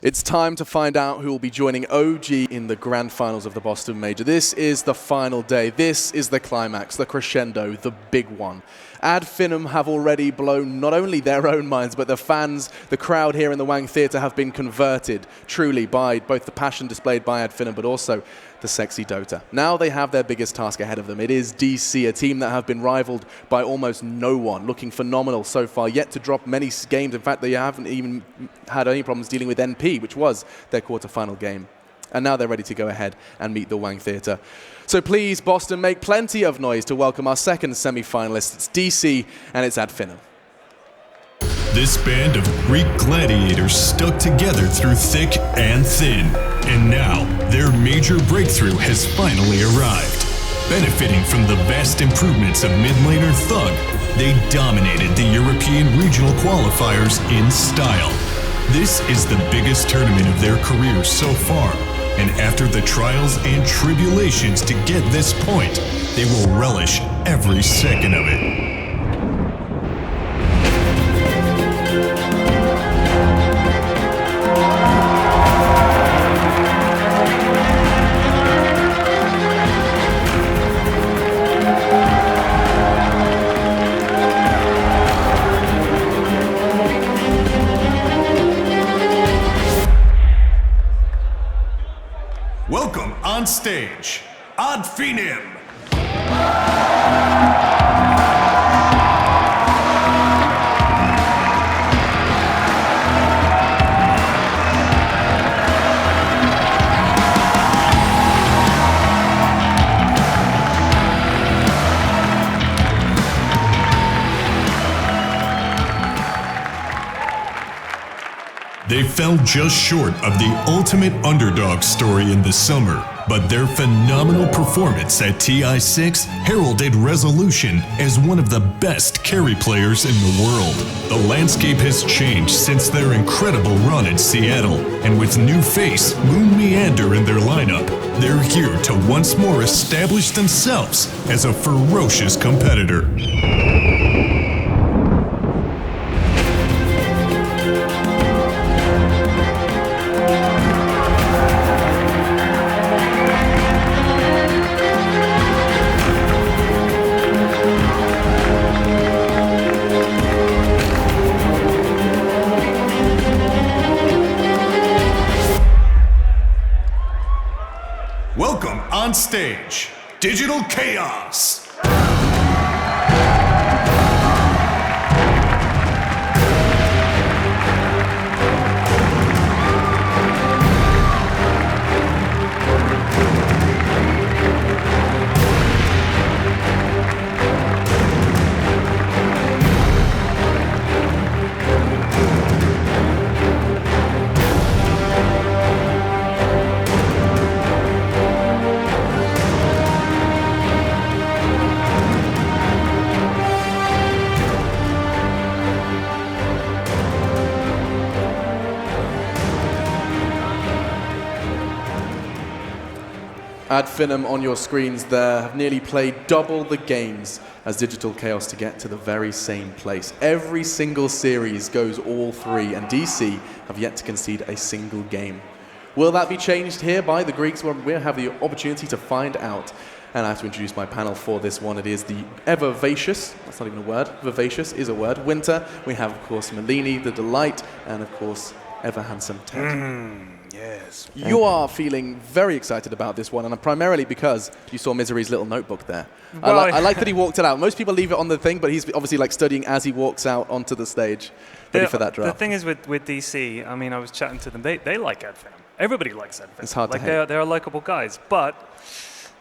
It's time to find out who will be joining OG in the grand finals of the Boston Major. This is the final day. This is the climax, the crescendo, the big one. FINEM have already blown not only their own minds, but the fans, the crowd here in the Wang Theatre have been converted truly by both the passion displayed by FINEM, but also the sexy Dota. Now they have their biggest task ahead of them. It is DC, a team that have been rivaled by almost no one, looking phenomenal so far, yet to drop many games. In fact, they haven't even had any problems dealing with NP, which was their quarterfinal game. And now they're ready to go ahead and meet the Wang Theatre. So please, Boston, make plenty of noise to welcome our second semi-finalist. It's DC, and it's FINEM. This band of Greek gladiators stuck together through thick and thin. And now, their major breakthrough has finally arrived. Benefiting from the vast improvements of mid-laner Thug, they dominated the European regional qualifiers in style. This is the biggest tournament of their careers so far, and after the trials and tribulations to get this point, they will relish every second of it. Welcome on stage, FINEM. They fell just short of the ultimate underdog story in the summer, but their phenomenal performance at TI6 heralded Resolution as one of the best carry players in the world. The landscape has changed since their incredible run in Seattle, and with new face Moon Meander in their lineup, they're here to once more establish themselves as a ferocious competitor. Welcome on stage, Digital Chaos. FINEM on your screens there have nearly played double the games as Digital Chaos to get to the very same place. Every single series goes all three, and DC have yet to concede a single game. Will that be changed here by the Greeks? Well, we'll have the opportunity to find out. And I have to introduce my panel for this one. It is the ever-vacious, that's not even a word, vivacious is a word, Winter. We have, of course, Melini, the Delight, and, of course, ever-handsome Ted. Yes. You are feeling very excited about this one, and primarily because you saw Misery's little notebook there. Well, I like that he walked it out. Most people leave it on the thing, but he's obviously like studying as he walks out onto the stage, ready for that draft. The thing is with DC, I mean, I was chatting to them. They like FINEM. Everybody likes FINEM. It's hard to hate. They're likable guys, but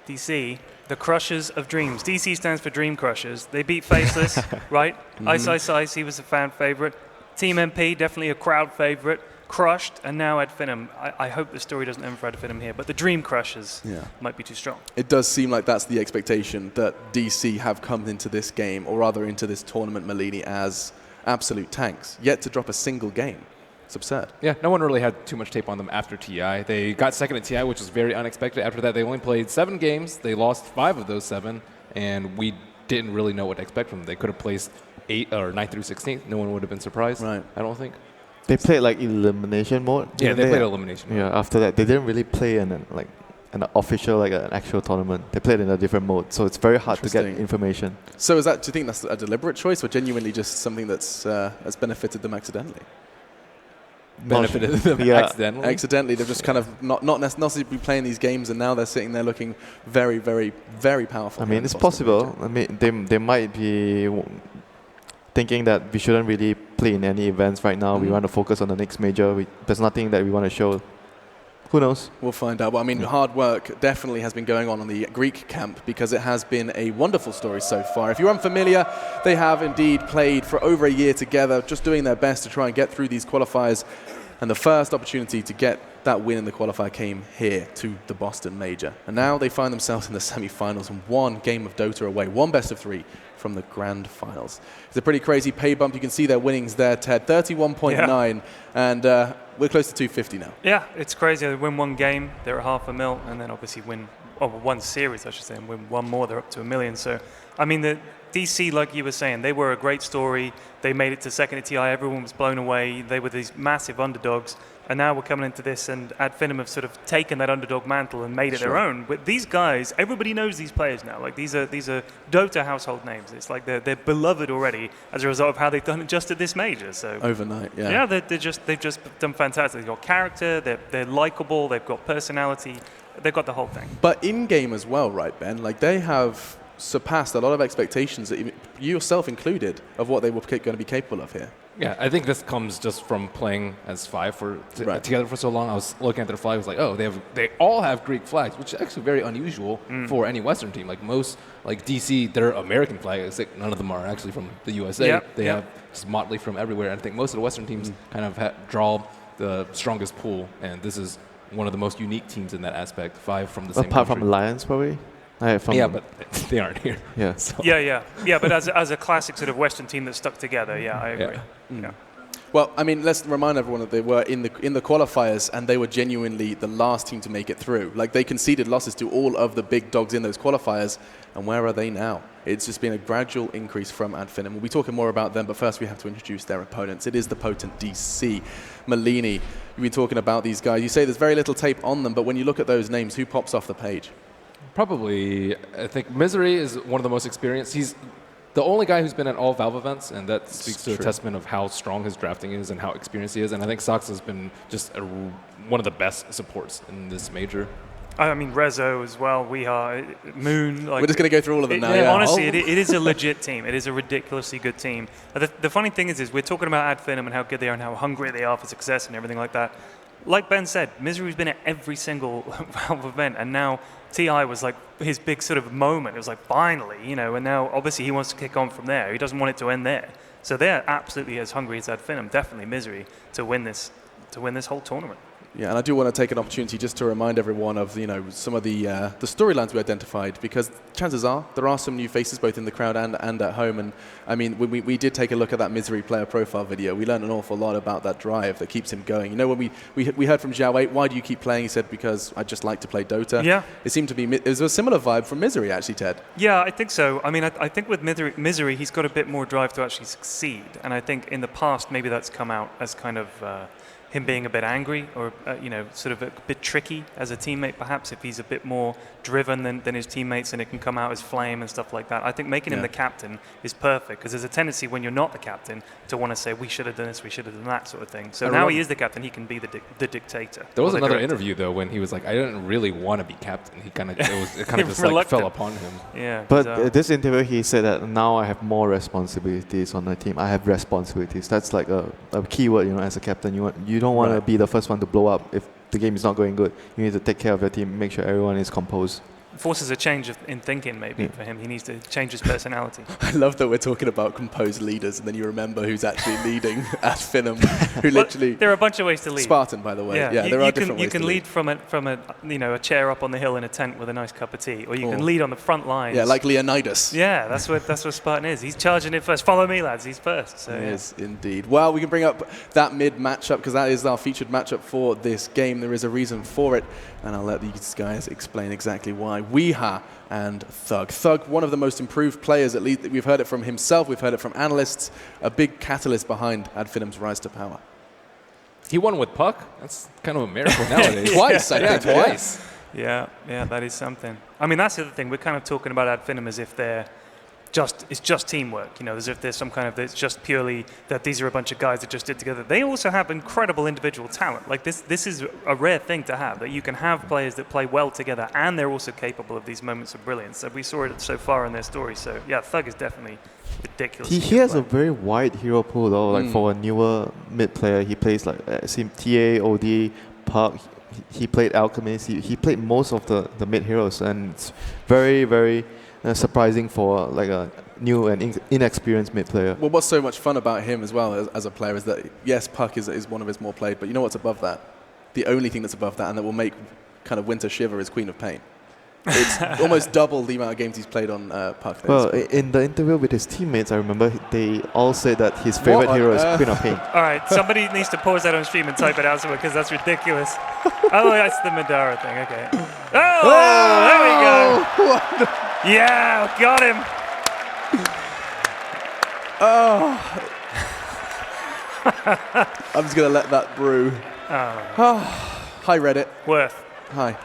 DC, the crushers of dreams. DC stands for Dream Crushers. They beat Faceless, right? Ice, he was a fan favorite. Team MP, definitely a crowd favorite. Crushed, and now FINEM. I hope the story doesn't end for FINEM here, but the Dream Crushers might be too strong. It does seem like that's the expectation, that DC have come into this game, or rather into this tournament, Melini, as absolute tanks, yet to drop a single game. It's absurd. Yeah, no one really had too much tape on them after TI. They got second at TI, which was very unexpected. After that, they only played 7 games. They lost 5 of those 7, and we didn't really know what to expect from them. They could have placed 8 or 9 through 16th. No one would have been surprised, right. I don't think. They played like elimination mode. Yeah, didn't they played elimination mode. Yeah, after that, they didn't really play in an official, like an actual tournament. They played in a different mode, so it's very hard to get information. So do you think that's a deliberate choice, or genuinely just something that's has benefited them accidentally? Benefited them accidentally. Accidentally, they've just kind of not necessarily been playing these games, and now they're sitting there looking very, very, very powerful. I mean, it's possible. I mean, they might be thinking that we shouldn't really play in any events right now. We want to focus on the next major. There's nothing that we want to show. Who knows? We'll find out. Well, I mean, hard work definitely has been going on the Greek camp, because it has been a wonderful story so far. If you're unfamiliar, they have indeed played for over a year together, just doing their best to try and get through these qualifiers. And the first opportunity to get that win in the qualifier came here to the Boston Major. And now they find themselves in the semi-finals and one game of Dota away, one best of 3 from the grand finals. It's a pretty crazy pay bump. You can see their winnings there, Ted, 31.9, and we're close to 250 now. Yeah, it's crazy. They win one game, they're at $500,000, and then obviously win one series, I should say, and win one more, they're up to $1 million. So, I mean, the DC, like you were saying, they were a great story. They made it to second at TI. Everyone was blown away. They were these massive underdogs. And now we're coming into this, and FINEM have sort of taken that underdog mantle and made it their own. But these guys, everybody knows these players now. Like these are Dota household names. It's like they're beloved already as a result of how they've done it just at this major. So overnight, yeah. Yeah, they've just done fantastic. They've got character. They're likable. They've got personality. They've got the whole thing. But in game as well, right, Ben? Like they have surpassed a lot of expectations, that you yourself included, of what they were going to be capable of here. Yeah, I think this comes just from playing as 5 together for so long. I was looking at their flag, I was like, oh, they all have Greek flags, which is actually very unusual for any Western team. Like most, like DC, their American flag, like none of them are actually from the USA. Yep, they have just motley from everywhere. And I think most of the Western teams kind of draw the strongest pool, and this is one of the most unique teams in that aspect. 5 from the same Apart country. from Alliance, probably. Yeah, but they aren't here. Yeah. So. Yeah. But as a classic sort of Western team that stuck together, yeah, I agree. Yeah. Well, I mean, let's remind everyone that they were in the qualifiers, and they were genuinely the last team to make it through. Like they conceded losses to all of the big dogs in those qualifiers, and where are they now? It's just been a gradual increase from FINEM. We'll be talking more about them, but first we have to introduce their opponents. It is the potent DC. Malini, you've been talking about these guys. You say there's very little tape on them, but when you look at those names, who pops off the page? Probably, I think Misery is one of the most experienced. He's the only guy who's been at all Valve events, and that speaks to a testament of how strong his drafting is and how experienced he is. And I think Sox has been just one of the best supports in this major. I mean, Rezo as well, Weeha, Moon. Like, we're just going to go through all of them now. Yeah, honestly, it is a legit team. It is a ridiculously good team. The funny thing is we're talking about FINEM and how good they are and how hungry they are for success and everything like that. Like Ben said, Misery's been at every single Valve event, and now TI was like his big sort of moment. It was like, finally, and now obviously he wants to kick on from there. He doesn't want it to end there. So they're absolutely as hungry as FINEM, definitely Misery, to win this whole tournament. Yeah, and I do want to take an opportunity just to remind everyone of some of the storylines we identified, because chances are there are some new faces both in the crowd and at home. And I mean, we did take a look at that Misery player profile video. We learned an awful lot about that drive that keeps him going. When we heard from Xiao Wei, why do you keep playing? He said, because I just like to play Dota. Yeah. It seemed to be, it was a similar vibe from Misery actually, Ted. Yeah, I think so. I mean, I think with Misery, he's got a bit more drive to actually succeed. And I think in the past, maybe that's come out as kind of him being a bit angry or, sort of a bit tricky as a teammate, perhaps, if he's a bit more driven than his teammates, and it can come out as flame and stuff like that. I think making him the captain is perfect, because there's a tendency when you're not the captain to want to say, we should have done this, we should have done that sort of thing. So now he is the captain, he can be the dictator. There was another interview, though, when he was like, I didn't really want to be captain. It kind of just like fell upon him. Yeah. But this interview, he said that now I have more responsibilities on the team. I have responsibilities. That's like a key word, as a captain. You don't want to be the first one to blow up if the game is not going good. You need to take care of your team, make sure everyone is composed. Forces a change in thinking, maybe, for him. He needs to change his personality. I love that we're talking about composed leaders, and then you remember who's actually leading at FINEM, who literally... There are a bunch of ways to lead. Spartan, by the way. Yeah, there are different ways to lead. You can lead from a chair up on the hill in a tent with a nice cup of tea, or you can lead on the front lines. Yeah, like Leonidas. Yeah, that's what Spartan is. He's charging it first. Follow me, lads. He's first. So, he is indeed. Well, we can bring up that mid matchup, because that is our featured matchup for this game. There is a reason for it, and I'll let these guys explain exactly why. Weeha and Thug. Thug, one of the most improved players, at least. We've heard it from himself, we've heard it from analysts, a big catalyst behind FINEM's rise to power. He won with Puck. That's kind of a miracle nowadays. Twice, I think. Twice. Yeah, that is something. I mean, that's the other thing. We're kind of talking about Ad Finnem as if it's just teamwork, as if there's some kind of, it's just purely that these are a bunch of guys that just did together. They also have incredible individual talent. Like this is a rare thing to have, that you can have players that play well together and they're also capable of these moments of brilliance. So we saw it so far in their story. So yeah, Thug is definitely ridiculous. He has a very wide hero pool though. Like for a newer mid player, he plays like TA, OD, Puck. He played Alchemist. He played most of the mid heroes, and it's very, very surprising for like a new and inexperienced mid player. Well, what's so much fun about him as well as a player is that, yes, Puck is one of his more played, but you know what's above that? The only thing that's above that and that will make kind of Winter shiver is Queen of Pain. It's almost double the amount of games he's played on Puck. Well, in the interview with his teammates, I remember they all said that his favorite hero is Queen of Pain. All right, somebody needs to pause that on stream and type it out somewhere because that's ridiculous. Oh, that's the Madara thing. Okay. Oh, there we go. Yeah, got him. Oh. I'm just going to let that brew. Hi, Reddit. Worth. Hi.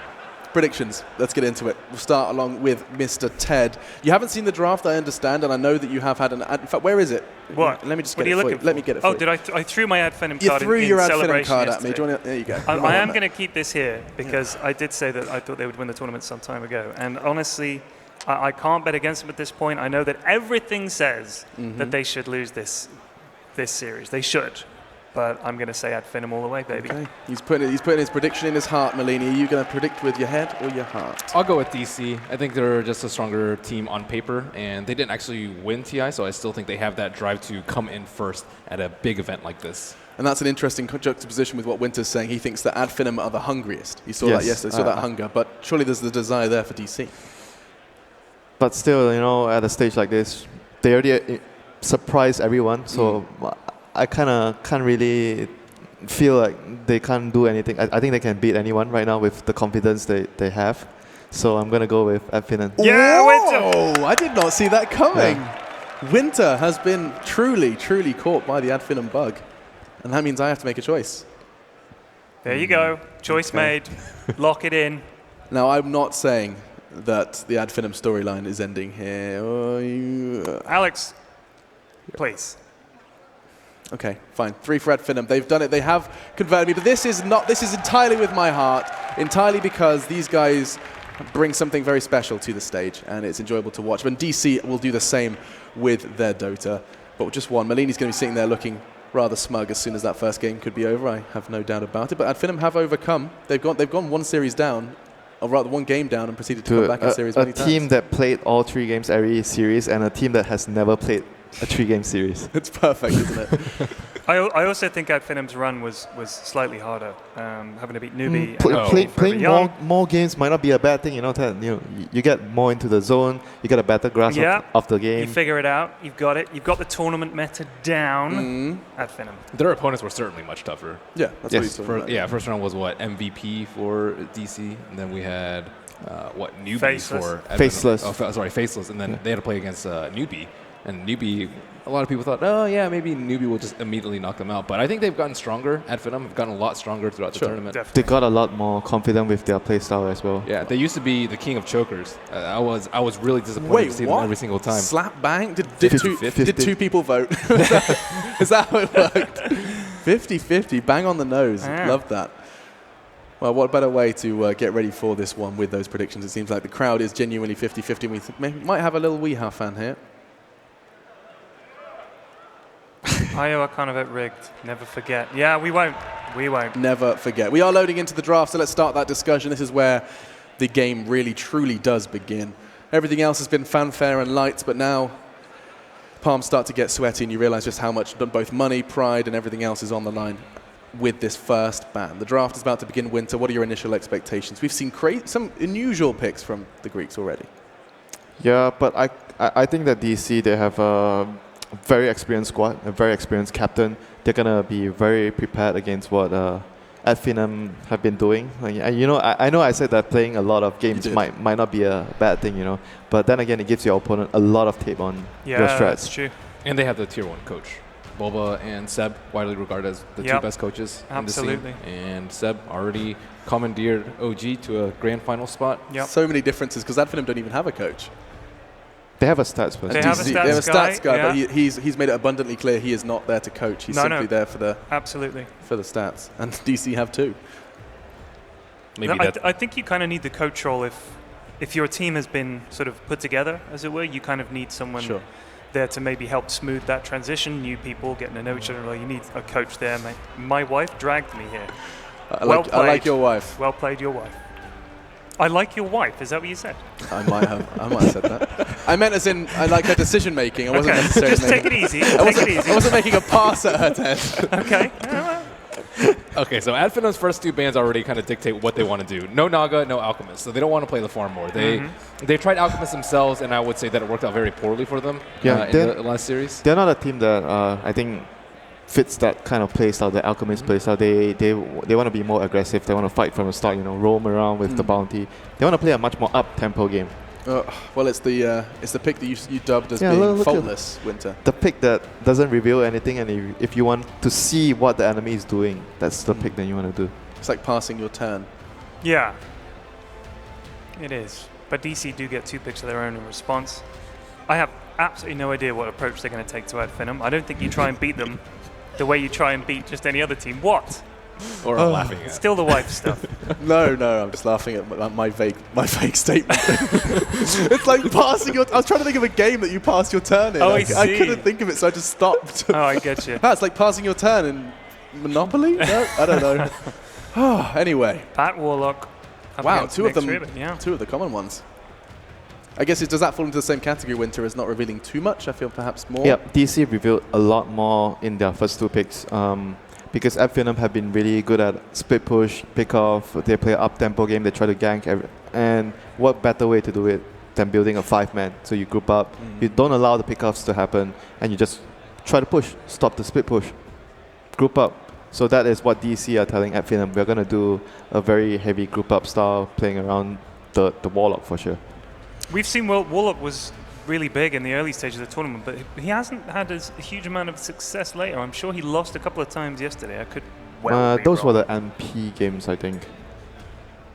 Predictions. Let's get into it. We'll start along with Mr. Ted. You haven't seen the draft, I understand, and I know that you have had an... In fact, where is it? What? Let me just what get it for you. Let me get it for you. Oh, did I threw my Ad Finnem You card threw in your Ad Finnem celebration card at me. yesterday. Do you want to, there you go. I am going to keep this here because I did say that I thought they would win the tournament some time ago. And honestly, I can't bet against them at this point. I know that everything says that they should lose this series. They should. But I'm going to say Ad Finnem all the way, baby. Okay. He's putting his prediction in his heart, Malini. Are you going to predict with your head or your heart? I'll go with DC. I think they're just a stronger team on paper, and they didn't actually win TI, so I still think they have that drive to come in first at a big event like this. And that's an interesting juxtaposition with what Winter's saying. He thinks that Ad Finnem are the hungriest. He saw that yesterday, saw that hunger. But surely there's the desire there for DC. But still, at a stage like this, they already surprised everyone, so... I kind of can't really feel like they can't do anything. I think they can beat anyone right now with the confidence they have. So I'm going to go with Ad Finnem. Yeah, Winter! Oh, I did not see that coming. Yeah. Winter has been truly, truly caught by the Ad Finnem bug. And that means I have to make a choice. There you go. Choice made. Lock it in. Now, I'm not saying that the Ad Finnem storyline is ending here. Alex, please. Okay, fine. 3 for Ad Finnem. They've done it. They have converted me. But this is entirely with my heart. Entirely because these guys bring something very special to the stage. And it's enjoyable to watch. And DC will do the same with their Dota. But just one. Malini's going to be sitting there looking rather smug as soon as that first game could be over. I have no doubt about it. But Ad Finnem have overcome. They've gone one series down. Or rather, one game down and proceeded to come back in series many times. A team that played all 3 games every series and a team that has never played a 3-game series. It's perfect, isn't it? I also think Ad Finnem's run was slightly harder, having to beat Newbie. Playing more games might not be a bad thing, Ted. You get more into the zone, you get a better grasp of the game. You figure it out, you've got it. You've got the tournament meta down. Ad Finnem. Their opponents were certainly much tougher. Yeah, that's what he's talking about. First round was what, MVP for DC, and then we had Newbie Faceless. for Faceless. Faceless, and then they had to play against Newbie. And Newbie, a lot of people thought, maybe Newbie will just immediately knock them out. But I think they've gotten stronger. Ad Finnem have gotten a lot stronger throughout the tournament. Definitely. They got a lot more confident with their playstyle as well. Yeah, they used to be the king of chokers. I was really disappointed to see them every single time. Slap bang? Did 2 people vote? Is that how it worked? 50-50, bang on the nose. Yeah. Love that. Well, what better way to get ready for this one with those predictions? It seems like the crowd is genuinely 50-50. We might have a little Weehaw fan here. IO are kind of at rigged. Never forget. Yeah, we won't. We won't. Never forget. We are loading into the draft, so let's start that discussion. This is where the game really, truly does begin. Everything else has been fanfare and lights, but now palms start to get sweaty and you realize just how much both money, pride, and everything else is on the line with this first ban. The draft is about to begin. Winter, what are your initial expectations? We've seen some unusual picks from the Greeks already. Yeah, but I think that DC, they have a very experienced squad, a very experienced captain. They're going to be very prepared against what Ad Finnem have been doing. I know I said that playing a lot of games might not be a bad thing, but then again, it gives your opponent a lot of tape on your strats. That's true. And they have the tier 1 coach. Boba and Seb, widely regarded as the two Yep. best coaches Absolutely. in the scene. And Seb already commandeered OG to a grand final spot. Yep. So many differences because FINEM don't even have a coach. They have a stats person. They have a They have a stats stats guy, guy, but he's made it abundantly clear he is not there to coach. He's No, simply no. there for the Absolutely. stats. And DC have too. Maybe No, that I think you kind of need the coach role if your team has been sort of put together, as it were. You kind of need someone Sure. there to maybe help smooth that transition. New people getting to know each other. Well, you need a coach there. Mate. My wife dragged me here. I Well like, I like played. your wife. Well played, your wife. I like your wife. Is that what you said? I might have said that. I meant as in I like her decision making. I wasn't Okay, necessarily. just take it easy. Take it easy. I wasn't making a pass at her, Ted. Okay. Yeah, well, Okay, so FINEM's first two bans already kind of dictate what they want to do. No Naga, no Alchemist. So they don't want to play the farm more. They tried Alchemist themselves, and I would say that it worked out very poorly for them in the last series. They're not a team that I think fits that kind of play style, the Alchemist play style. They want to be more aggressive. They want to fight from the start, roam around with the bounty. They want to play a much more up-tempo game. Well, it's the pick that you dubbed as Yeah, being look at- faultless, Winter. The pick that doesn't reveal anything, and if you want to see what the enemy is doing, that's the pick that you want to do. It's like passing your turn. yeah. It is. But DC do get 2 picks of their own in response. I have absolutely no idea what approach they're going to take to FINEM. I don't think you try and beat them the way you try and beat just any other team. What? Or I'm laughing at. Still the wife stuff. No, I'm just laughing at my vague statement. It's like passing your. I was trying to think of a game that you passed your turn in. Oh, I I see. couldn't think of it, so I just stopped. Oh, I get you. It's like passing your turn in Monopoly. No, I don't know. Anyway, Pat Warlock. up wow, against two of Nick them. Stribbett, yeah. Two of the common ones. I guess does that fall into the same category? Winter is not revealing too much. I feel perhaps more. Yeah, DC revealed a lot more in their first 2 picks. Because FINEM have been really good at split push, pick off, they play up-tempo game, they try to gank, and what better way to do it than building a 5-man? So you group up, you don't allow the pick-offs to happen, and you just try to push, stop the split push, group up. So that is what DC are telling FINEM. We're going to do a very heavy group up style, playing around the Warlock for sure. We've seen Warlock was really big in the early stages of the tournament, but he hasn't had a huge amount of success later. I'm sure he lost a couple of times yesterday. I could well be Those wrong. were the MP games, I think.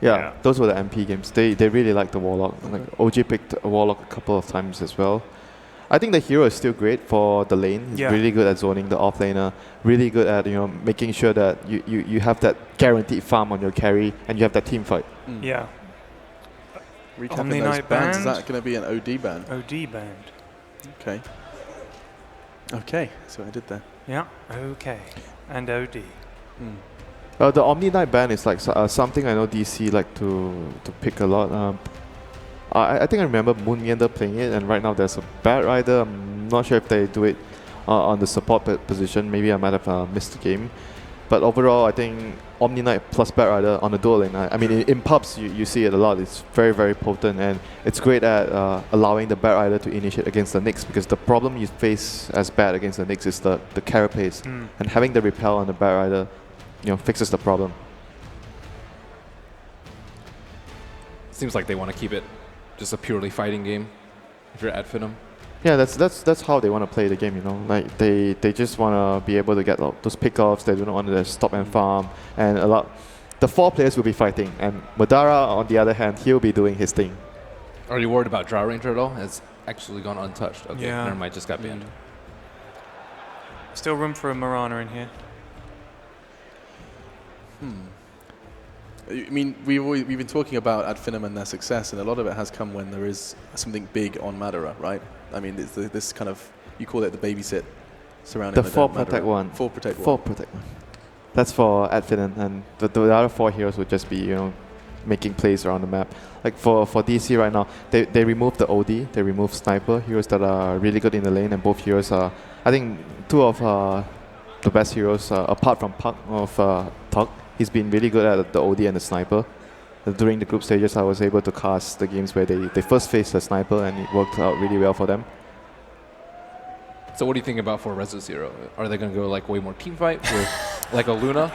Yeah, Yeah. those were the MP games. They really like the Warlock. Like OG picked a Warlock a couple of times as well. I think the hero is still great for the lane. He's Yeah. really good at zoning the offlaner. Really good at making sure that you have that guaranteed farm on your carry and you have that team fight. Yeah. Recapping Omni those Knight bans. Is banned. that going to be an OD ban? OD banned. Okay. Okay. So I did there. Yeah. Okay. And OD. The Omni Knight ban is like something I know DC like to pick a lot. I think I remember Moon Meander playing it, and right now there's a Bat Rider. I'm not sure if they do it on the support position. Maybe I might have missed the game. But overall, I think Omni Knight plus Bat Rider on the dual lane. I mean, in pubs, you see it a lot. It's very, very potent, and it's great at allowing the Bat Rider to initiate against the Nyx, because the problem you face as Bat against the Nyx is the carapace. And having the repel on the Bat Rider fixes the problem. Seems like they want to keep it just a purely fighting game if you're at FINEM. Yeah, that's how they want to play the game, Like they just want to be able to get those pickoffs. They do not want to stop and farm, and the 4 players will be fighting, and Madara on the other hand, he'll be doing his thing. Are you worried about Drow Ranger at all? It's actually gone untouched. Okay, Yeah. never mind, just got banned. Still room for a Marana in here. I mean, we've been talking about at FINEM and their success, and a lot of it has come when there is something big on Madara, right? I mean, it's this kind of, you call it the babysit surrounding The 4 Madara. protect 1. 4 protect 1. 4 protect 1. That's for Adfin, and the other 4 heroes would just be making plays around the map. Like for DC right now, they removed the OD, they removed Sniper, heroes that are really good in the lane, and both heroes are, I think, 2 of the best heroes, apart from Puck of Tug. He's been really good at the OD and the Sniper. During the group stages, I was able to cast the games where they first faced the Sniper, and it worked out really well for them. So what do you think about for Rezo Zero? Are they going to go like way more team fight with like a Luna?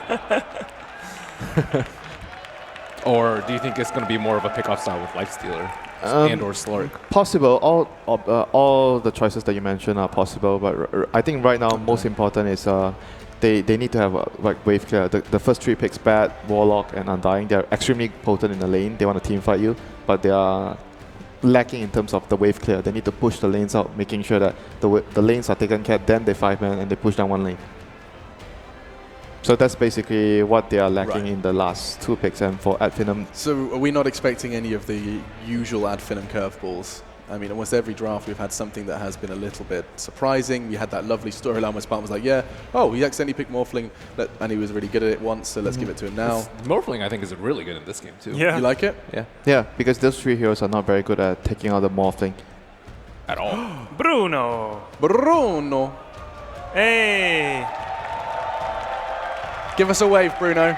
Or do you think it's going to be more of a pickoff style with Lifestealer? and or Slurk. Possible. All the choices that you mentioned are possible, but I think right now most important is they need to have like wave clear. The first 3 picks, Bat, Warlock, and Undying, they're extremely potent in the lane. They want to team fight you, but they are lacking in terms of the wave clear. They need to push the lanes out, making sure that the lanes are taken care. Then they 5-man and they push down one lane. So that's basically what they are lacking in the last 2 picks, and for FINEM. So are we not expecting any of the usual FINEM curveballs? I mean, almost every draft we've had something that has been a little bit surprising. We had that lovely storyline where Spartan was like, yeah, oh, he accidentally picked Morphling, and he was really good at it once, so let's give it to him now. Morphling, I think, is really good in this game, too. Yeah. You like it? Yeah. Yeah, because those 3 heroes are not very good at taking out the Morphling. At all. Bruno. Bruno. Hey. Give us a wave, Bruno.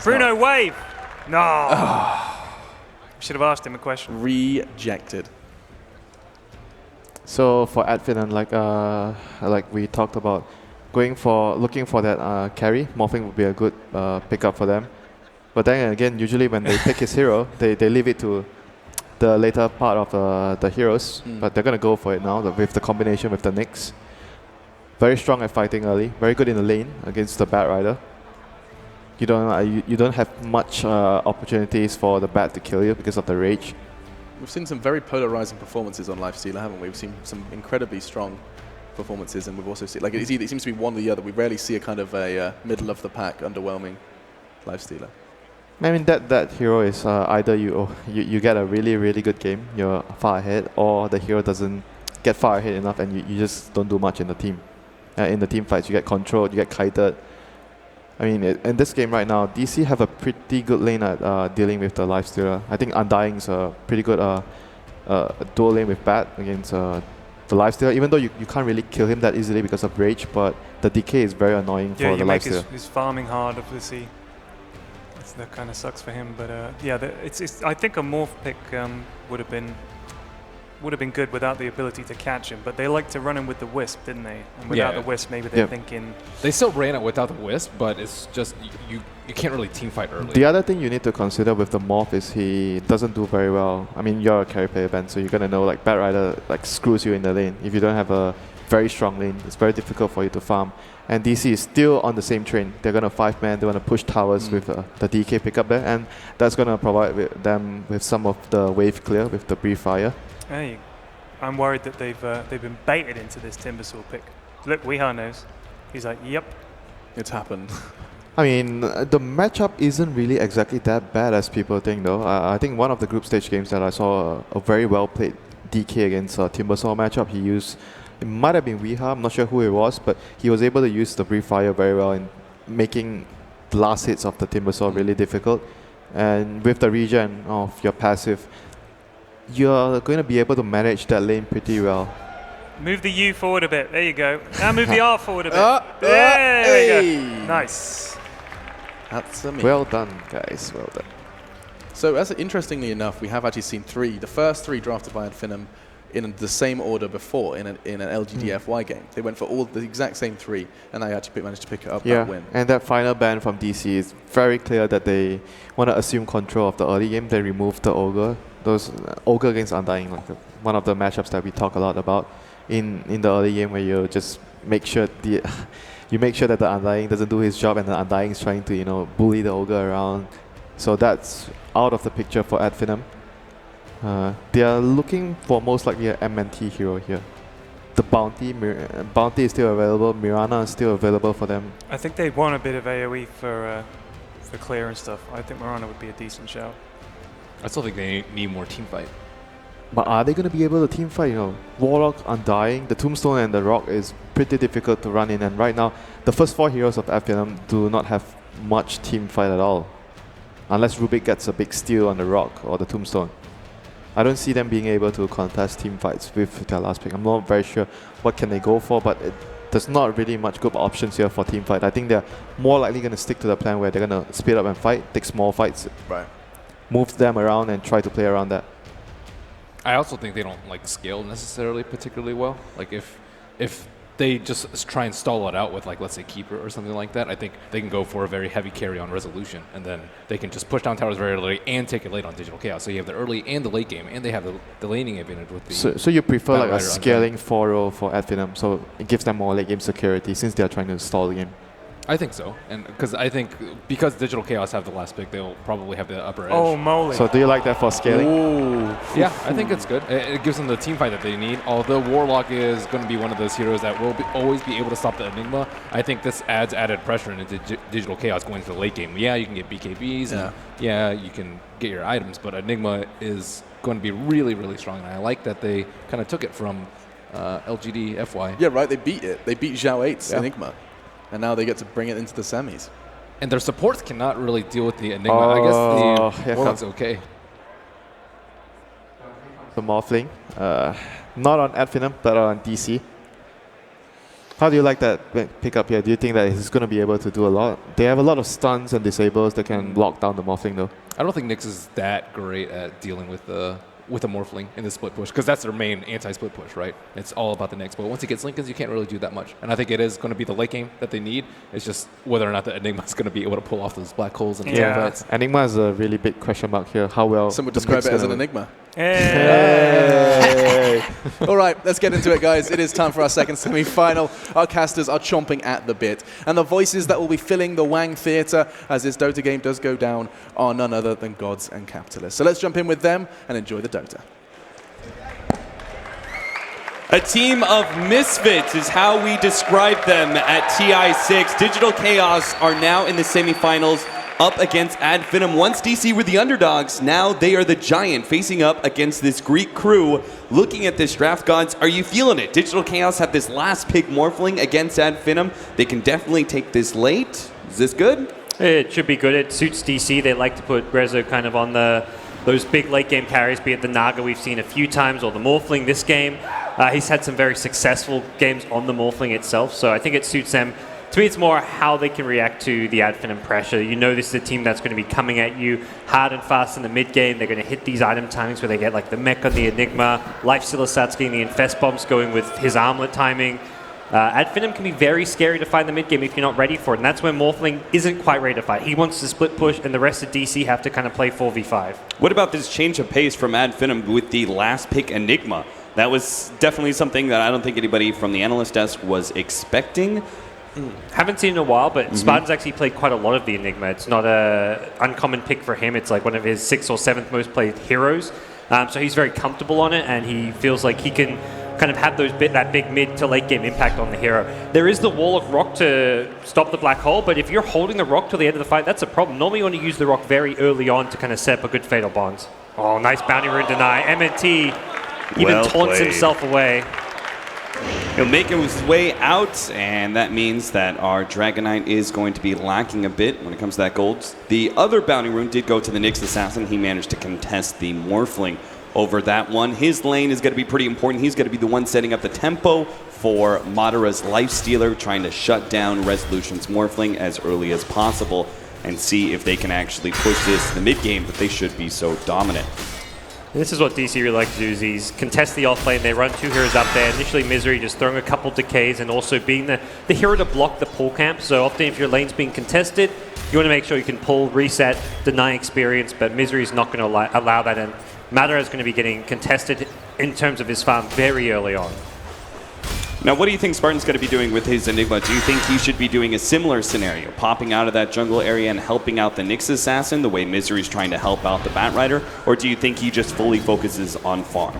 Bruno, wave. No. Should have asked him a question. Rejected. So for FINEM, like we talked about, looking for that carry, Morphling would be a good pickup for them. But then again, usually when they pick his hero, they leave it to the later part of the heroes. But they're gonna go for it now with the combination with the Nyx. Very strong at fighting early. Very good in the lane against the Bat Rider. You don't have much opportunities for the Bat to kill you because of the rage. We've seen some very polarizing performances on Lifestealer, haven't we? We've seen some incredibly strong performances, and we've also seen, like, it seems to be one or the other. We rarely see a kind of a middle of the pack, underwhelming Lifestealer. I mean, that hero is either you get a really, really good game, you're far ahead, or the hero doesn't get far ahead enough and you just don't do much in the team. In the team fights, you get controlled, you get kited. I mean, in this game right now, DC have a pretty good lane at dealing with the Lifestealer. I think Undying's a pretty good dual lane with Bat against the Lifestealer, even though you can't really kill him that easily because of Rage, but the decay is very annoying for the Lifestealer. Yeah, his farming hard, obviously. That kind of sucks for him, but yeah, I think a Morph pick would have been good without the ability to catch him, but they like to run him with the Wisp, didn't they? And without the Wisp, maybe they're thinking... They still ran it without the Wisp, but it's just, you can't really team fight early. The other thing you need to consider with the Morph is he doesn't do very well. I mean, you're a carry player, Ben, so you're going to know, like, Bat Rider screws you in the lane. If you don't have a very strong lane, it's very difficult for you to farm. And DC is still on the same train. They're going to 5-man, they want to push towers with the DK pickup there, and that's going to provide them with some of the wave clear with the Breathe Fire. Hey, I'm worried that they've been baited into this Timbersaw pick. Look, Weeha knows. He's like, yep. It's happened. I mean, the matchup isn't really exactly that bad as people think, though. I think one of the group stage games that I saw a very well-played DK against Timbersaw matchup, he used... It might have been Weeha, I'm not sure who it was, but he was able to use the Breathe Fire very well in making the last hits of the Timbersaw really difficult. And with the regen of your passive, you're going to be able to manage that lane pretty well. Move the U forward a bit. There you go. Now move the R forward a bit. There we go. Nice. That's amazing. Well done, guys. Well done. So, interestingly enough, we have actually seen the first three drafted by FINEM in the same order before in an LGDFY game. They went for all the exact same 3, and they actually managed to pick it up that win. And that final ban from DC is very clear that they want to assume control of the early game. They removed the Ogre. Those Ogre against Undying, like one of the matchups that we talk a lot about in the early game, where you just make sure that the Undying doesn't do his job, and the Undying is trying to bully the Ogre around. So that's out of the picture for FINEM. They are looking for most likely an MNT hero here. The Bounty is still available. Mirana is still available for them. I think they want a bit of AoE for clear and stuff. I think Mirana would be a decent shout. I still think they need more team fight. But are they going to be able to team fight? Warlock, Undying, the Tombstone and the Rock is pretty difficult to run in. And right now, the first 4 heroes of FINEM do not have much team fight at all. Unless Rubik gets a big steal on the Rock or the Tombstone. I don't see them being able to contest team fights with their last pick. I'm not very sure what can they go for, but there's not really much good options here for team fight. I think they're more likely going to stick to the plan where they're going to speed up and fight, take small fights, move them around and try to play around that. I also think they don't scale necessarily particularly well. Like if they just try and stall it out with, like, let's say Keeper or something like that, I think they can go for a very heavy carry on resolution, and then they can just push down towers very early and take it late on Digital Chaos. So you have the early and the late game, and they have the laning advantage with the. So you prefer like a Batrider scaling 4-0 for FINEM, so it gives them more late game security since they are trying to stall the game. I think so, and because Digital Chaos have the last pick, they'll probably have the upper edge. Oh, moly. So do you like that for scaling? Ooh. Yeah, I think it's good. It gives them the team fight that they need. Although Warlock is going to be one of those heroes that will always be able to stop the Enigma, I think this adds added pressure into Digital Chaos going to the late game. Yeah, you can get BKBs, and yeah, you can get your items, but Enigma is going to be really, really strong, and I like that they kind of took it from LGD FY. Yeah, right, they beat it. They beat Zhao 8's Enigma. And now they get to bring it into the semis. And their supports cannot really deal with the Enigma. I guess the Warlock's okay. The Morphling, not on FINEM, but on DC. How do you like that pick up here? Do you think that he's going to be able to do a lot? They have a lot of stuns and disables that can lock down the Morphling though. I don't think Nyx is that great at dealing with a Morphling in the split push, because that's their main anti-split push, right? It's all about the Nyx, but once he gets Lincolns, you can't really do that much. And I think it is going to be the late game that they need. It's just whether or not the Enigma is going to be able to pull off those black holes and fights. Enigma is a really big question mark here. How well? Some would describe it as an Enigma. Hey. All right, let's get into it, guys. It is time for our second semi-final. Our casters are chomping at the bit, and the voices that will be filling the Wang Theatre as this Dota game does go down are none other than gods and capitalists. So let's jump in with them and enjoy the Dota. A team of misfits is how we describe them at TI6. Digital Chaos are now in the semifinals up against FINEM. Once DC were the underdogs, now they are the giant facing up against this Greek crew. Looking at this draft, gods, are you feeling it? Digital Chaos have this last pick Morphling against FINEM. They can definitely take this late. Is this good? It should be good. It suits DC. They like to put Rezo kind of on those big late game carries, be it the Naga we've seen a few times or the Morphling this game. He's had some very successful games on the Morphling itself, so I think it suits them. To me, it's more how they can react to the FINEM pressure. You know this is a team that's going to be coming at you hard and fast in the mid game. They're going to hit these item timings where they get like the mech on the Enigma, Lifestealer Sats getting the Infest Bombs going with his armlet timing. FINEM can be very scary to fight in the mid game if you're not ready for it, and that's when Morphling isn't quite ready to fight. He wants to split push, and the rest of DC have to kind of play 4v5. What about this change of pace from FINEM with the last pick Enigma? That was definitely something that I don't think anybody from the analyst desk was expecting. Haven't seen in a while, but Spartan's actually played quite a lot of the Enigma. It's not an uncommon pick for him. It's like one of his 6th or 7th most played heroes. So he's very comfortable on it, and he feels like he can kind of have that big mid to late game impact on the hero. There is the wall of rock to stop the black hole, but if you're holding the rock till the end of the fight, that's a problem. Normally you want to use the rock very early on to kind of set up a good fatal bond. Oh, nice bounty rune deny. MNT even taunts himself away. He'll make his way out, and that means that our Dragonite is going to be lacking a bit when it comes to that gold. The other bounty rune did go to the Nyx Assassin. He managed to contest the Morphling over that one. His lane is going to be pretty important. He's going to be the one setting up the tempo for Madara's Lifestealer, trying to shut down Resolution's Morphling as early as possible and see if they can actually push this in the mid game, but they should be so dominant. And this is what DC really like to do, is he's contest the off lane, they run 2 heroes up there, initially Misery just throwing a couple decays and also being the hero to block the pull camp. So often if your lane's being contested, you want to make sure you can pull, reset, deny experience, but Misery's not going to allow that, and Madara is going to be getting contested in terms of his farm very early on. Now, what do you think Spartan's going to be doing with his Enigma? Do you think he should be doing a similar scenario, popping out of that jungle area and helping out the Nyx Assassin the way Misery's trying to help out the Batrider? Or do you think he just fully focuses on farm?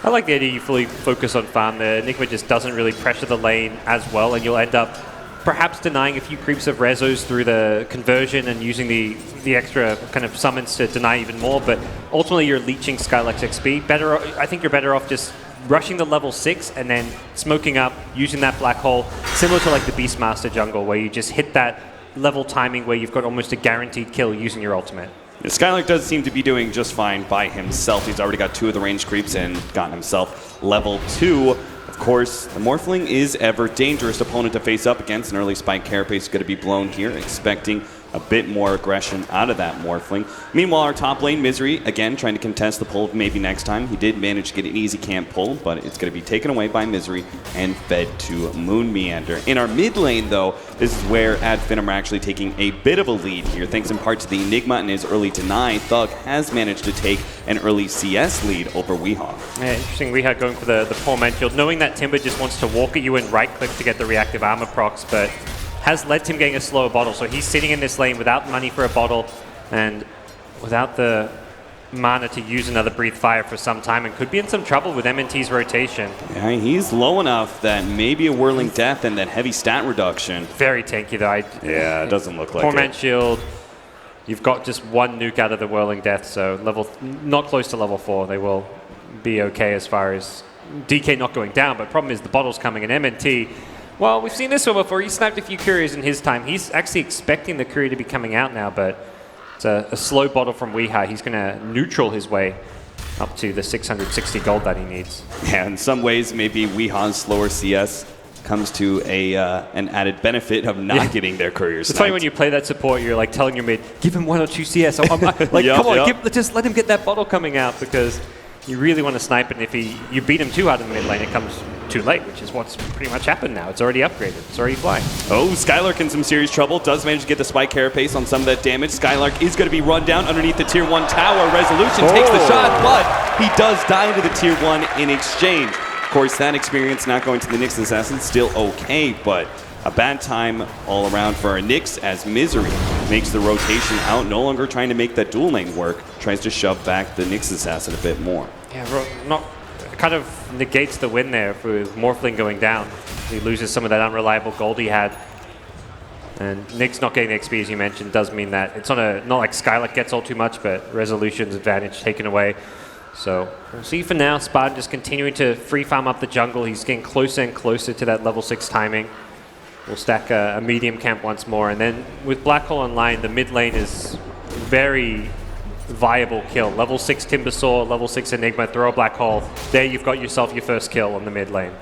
I like the idea you fully focus on farm. The Enigma just doesn't really pressure the lane as well, and you'll end up perhaps denying a few creeps of Rezos through the conversion and using the extra kind of summons to deny even more, but ultimately you're leeching Skylex XP. I think you're better off just rushing the level 6 and then smoking up, using that black hole, similar to like the Beastmaster jungle, where you just hit that level timing where you've got almost a guaranteed kill using your ultimate. Skylark does seem to be doing just fine by himself. He's already got 2 of the range creeps and gotten himself level 2. Of course, the Morphling is ever dangerous opponent to face up against. An early spike carapace is going to be blown here, expecting a bit more aggression out of that Morphling. Meanwhile, our top lane, Misery, again, trying to contest the pull maybe next time. He did manage to get an easy camp pull, but it's going to be taken away by Misery and fed to Moon Meander. In our mid lane, though, this is where FINEM are actually taking a bit of a lead here. Thanks in part to the Enigma and his early deny, Thug has managed to take an early CS lead over Weehaw. Yeah, interesting. Weehaw going for the poor man shield, knowing that Timber just wants to walk at you and right-click to get the reactive armor procs, but has led to him getting a slower bottle. So he's sitting in this lane without money for a bottle and without the mana to use another Breathe Fire for some time, and could be in some trouble with MNT's rotation. Yeah, he's low enough that maybe a Whirling Death and that heavy stat reduction. Very tanky though. Yeah, it doesn't look like poor it. man shield. You've got just one nuke out of the Whirling Death, so not close to level 4. They will be okay as far as DK not going down, but problem is the bottle's coming, and MNT, well, we've seen this one before. He sniped a few couriers in his time. He's actually expecting the courier to be coming out now, but it's a slow bottle from Weehaw. He's going to neutral his way up to the 660 gold that he needs. Yeah, in some ways, maybe Weehaw's slower CS comes to an added benefit of not getting their couriers. It's funny when you play that support, you're like telling your mid, give him 1 or 2 CS. Like, come on, just let him get that bottle coming out, because you really want to snipe it, and if you beat him too hard in the mid lane, it comes too late, which is what's pretty much happened now. It's already upgraded. It's already flying. Oh, Skylark in some serious trouble. Does manage to get the spike carapace on some of that damage. Skylark is going to be run down underneath the tier 1 tower. Resolution takes the shot, but he does die to the tier 1 in exchange. Of course, that experience not going to the Nyx Assassin still okay, but a bad time all around for our Nyx as Misery makes the rotation out, no longer trying to make that dual lane work, tries to shove back the Nyx Assassin a bit more. Yeah, kind of negates the win there for Morphling going down. He loses some of that unreliable gold he had. And Nyx not getting the XP, as you mentioned, does mean that it's not like Skylark gets all too much, but Resolution's advantage taken away. So we'll see for now. Spartan just continuing to free farm up the jungle. He's getting closer and closer to that level 6 timing. We'll stack a medium camp once more. And then with Black Hole online, the mid lane is very viable kill. Level 6 Timbersaw, level 6 Enigma, throw a Black Hole. There you've got yourself your first kill on the mid lane.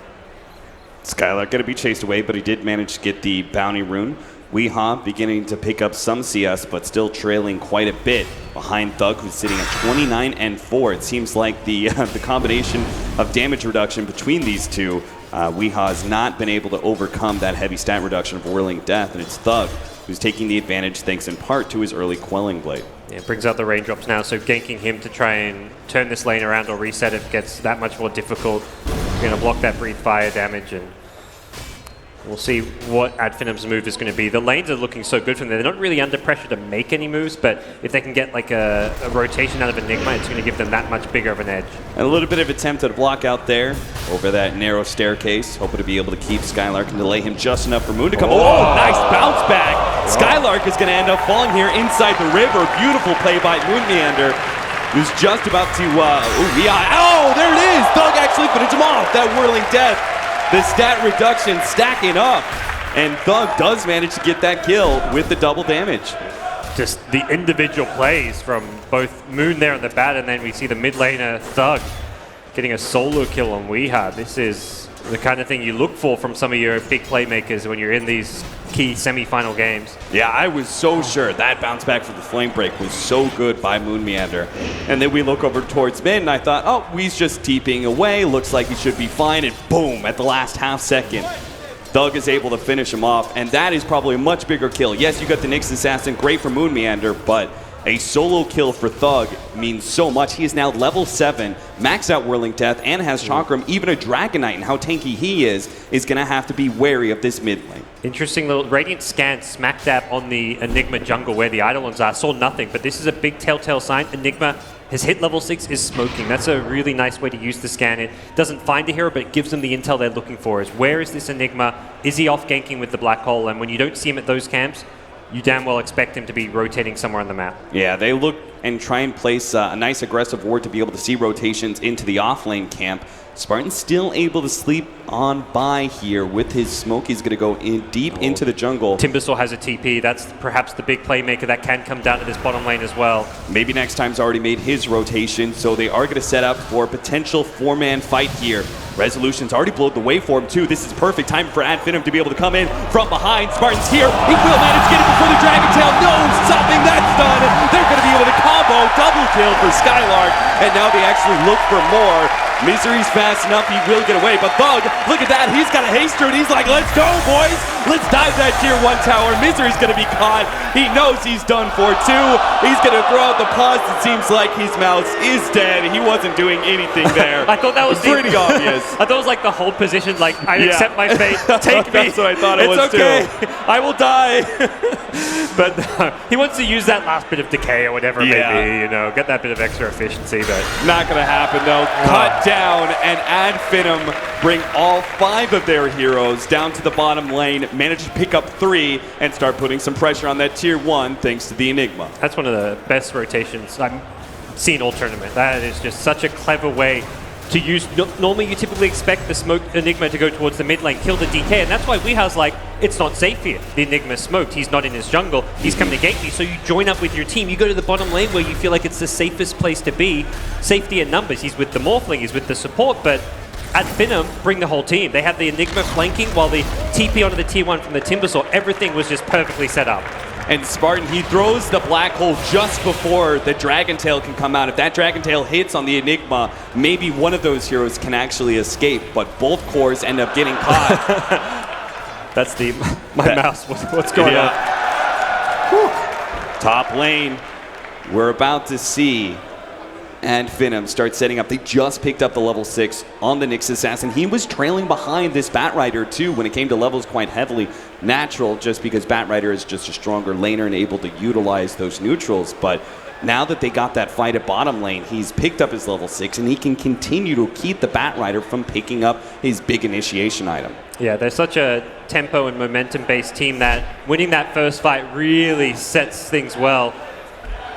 Skylark going to be chased away, but he did manage to get the bounty rune. Weehaw beginning to pick up some CS, but still trailing quite a bit behind Thug, who's sitting at 29 and 4. It seems like the combination of damage reduction between these two, Weehaw has not been able to overcome that heavy stat reduction of Whirling Death, and it's Thug who's taking the advantage thanks in part to his early Quelling Blade. Yeah, it brings out the raindrops now, so ganking him to try and turn this lane around or reset it gets that much more difficult. You're going to block that Breathe Fire damage, and we'll see what FINEM's move is going to be. The lanes are looking so good from there. They're not really under pressure to make any moves, but if they can get like a rotation out of Enigma, it's going to give them that much bigger of an edge. And a little bit of attempt at a block out there over that narrow staircase, hoping to be able to keep Skylark and delay him just enough for Moon to come. Oh, nice bounce back. Skylark is going to end up falling here inside the river. Beautiful play by Moon Meander, who's just about to, oh, there it is. Thug actually finished him off. That Whirling Death. The stat reduction stacking up, and Thug does manage to get that kill with the double damage. Just the individual plays from both Moon there on the bat, and then we see the mid laner Thug getting a solo kill on Weehaw. This is the kind of thing you look for from some of your big playmakers when you're in these key semi-final games. Yeah, I was so sure that bounce back for the flame break was so good by Moon Meander. And then we look over towards mid, and I thought, oh, he's just TPing away. Looks like he should be fine. And boom, at the last half second, Thug is able to finish him off. And that is probably a much bigger kill. Yes, you got the Nyx Assassin, great for Moon Meander, but a solo kill for Thug means so much. He is now level 7, maxed out Whirling Death, and has Chakram. Even a Dragon Knight, and how tanky he is going to have to be wary of this mid lane. Interesting little Radiant scan smack dab on the Enigma jungle where the Eidolons are. Saw nothing, but this is a big telltale sign. Enigma has hit level 6, is smoking. That's a really nice way to use the scan. It doesn't find a hero, but it gives them the intel they're looking for. Is where is this Enigma? Is he off ganking with the Black Hole? And when you don't see him at those camps, you damn well expect him to be rotating somewhere on the map. Yeah, they look and try and place a nice aggressive ward to be able to see rotations into the off-lane camp. Spartan's still able to sleep on by here with his smoke. He's going to go in deep into the jungle. Timbersaw has a TP. That's perhaps the big playmaker that can come down to this bottom lane as well. Maybe next time's already made his rotation, so they are going to set up for a potential 4-man fight here. Resolution's already blowed the way for him too. This is perfect time for FINEM to be able to come in from behind. Spartan's here. He will manage to get it before the Dragon Tail. No, something that's done. They're going to be able to combo. Double kill for Skylark. And now they actually look for more. Misery's fast enough, he will get away, but Thug, look at that, he's got a haster and he's like, let's go boys, let's dive that tier 1 tower. Misery's gonna be caught, he knows he's done for too, he's gonna throw out the pause. It seems like his mouse is dead, he wasn't doing anything there. I thought that was pretty obvious. I thought it was like the whole position, like, I accept my fate, take me. That's what I thought it was okay. too. I will die. But he wants to use that last bit of decay or whatever it may be, you know, get that bit of extra efficiency, but... Not gonna happen though, cut down, and FINEM bring all 5 of their heroes down to the bottom lane, manage to pick up 3, and start putting some pressure on that tier 1 thanks to the Enigma. That's one of the best rotations I've seen all tournament. That is just such a clever way to use. Normally you typically expect the smoke Enigma to go towards the mid lane, kill the DK, and that's why Weeha's like, it's not safe here. The Enigma's smoked, he's not in his jungle, he's coming to gate me, so you join up with your team, you go to the bottom lane where you feel like it's the safest place to be. Safety in numbers, he's with the Morphling, he's with the support, but at FINEM, bring the whole team. They have the Enigma flanking while the TP onto the tier 1 from the Timbersaw, everything was just perfectly set up. And Spartan, he throws the black hole just before the Dragon Tail can come out. If that Dragon Tail hits on the Enigma, maybe one of those heroes can actually escape, but both cores end up getting caught. That's the... my mouse, what's going on? Top lane, we're about to see FINEM start setting up. They just picked up the level 6 on the Nyx Assassin. He was trailing behind this Batrider too when it came to levels quite heavily. Natural, just because Batrider is just a stronger laner and able to utilize those neutrals. But now that they got that fight at bottom lane, he's picked up his level 6 and he can continue to keep the Batrider from picking up his big initiation item. Yeah, they're such a tempo and momentum-based team that winning that first fight really sets things well.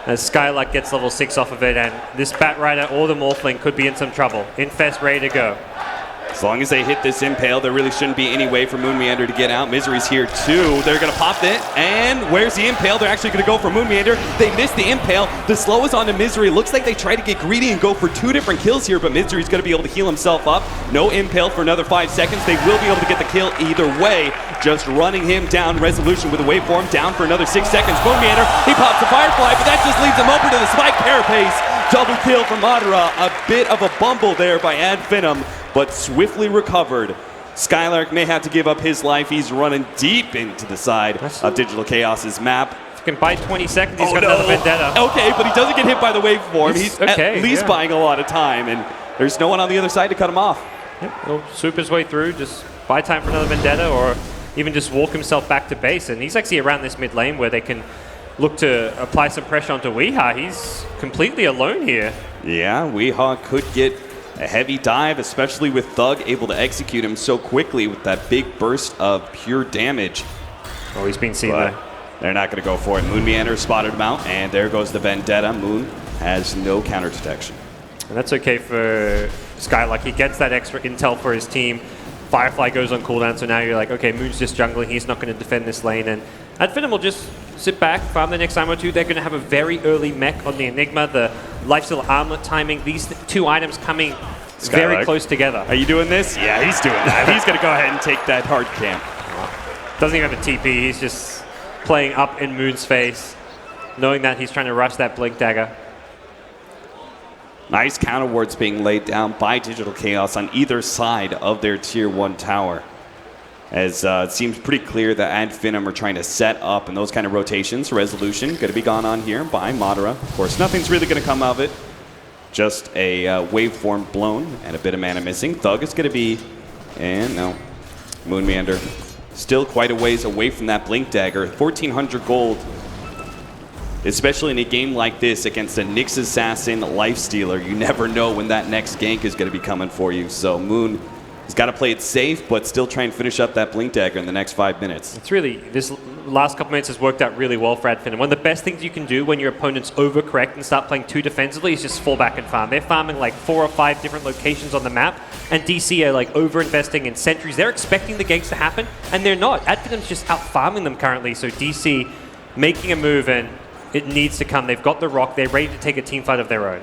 As Skylark gets level 6 off of it, and this Batrider or the Morphling could be in some trouble. Infest ready to go. As long as they hit this Impale, there really shouldn't be any way for Moon Meander to get out. Misery's here too. They're going to pop it, and where's the Impale? They're actually going to go for Moon Meander. They missed the Impale. The slow is on to Misery. Looks like they try to get greedy and go for 2 different kills here, but Misery's going to be able to heal himself up. No Impale for another 5 seconds. They will be able to get the kill either way. Just running him down. Resolution with a waveform down for another 6 seconds. Moon Meander, he pops the Firefly, but that just leaves him open to the Spike Carapace. Double kill from Madara. A bit of a bumble there by FINEM, but swiftly recovered. Skylark may have to give up his life. He's running deep into the side of Digital Chaos's map. If he can buy 20 seconds, he's got another Vendetta. Okay, but he doesn't get hit by the waveform. He's at least buying a lot of time, and there's no one on the other side to cut him off. Yep, he'll swoop his way through, just buy time for another Vendetta, or even just walk himself back to base. And he's actually around this mid lane where they can look to apply some pressure onto Weeha. He's completely alone here. Yeah, Weeha could get a heavy dive, especially with Thug able to execute him so quickly with that big burst of pure damage. Oh, he's been seen there. They're not going to go for it. Moon Meander spotted him out, and there goes the Vendetta. Moon has no counter detection. And that's okay for Skylark. He gets that extra intel for his team. Firefly goes on cooldown, so now you're like, okay, Moon's just jungling. He's not going to defend this lane. And FINEM will just sit back, farm the next time or two. They're going to have a very early mech on the Enigma. The lifesteal armlet timing, these 2 items coming very close together. Are you doing this? Yeah, he's doing that. He's going to go ahead and take that hard camp. Doesn't even have a TP. He's just playing up in Moon's face, knowing that he's trying to rush that Blink Dagger. Nice counter wards being laid down by Digital Chaos on either side of their tier 1 tower. As it seems pretty clear that FINEM are trying to set up and those kind of rotations. Resolution going to be gone on here by Madara. Of course, nothing's really going to come of it. Just a waveform blown and a bit of mana missing. Thug is going to be, and no, Moon Meander still quite a ways away from that Blink Dagger. 1,400 gold, especially in a game like this against a Nyx Assassin Lifestealer. You never know when that next gank is going to be coming for you. So Moon He's got to play it safe, but still try and finish up that Blink Dagger in the next 5 minutes. It's really, this last couple minutes has worked out really well for AdFin. And one of the best things you can do when your opponents overcorrect and start playing too defensively is just fall back and farm. They're farming like 4 or 5 different locations on the map, and DC are like over-investing in sentries. They're expecting the ganks to happen, and they're not. AdFin's just out-farming them currently, so DC making a move, and it needs to come. They've got the rock. They're ready to take a team fight of their own.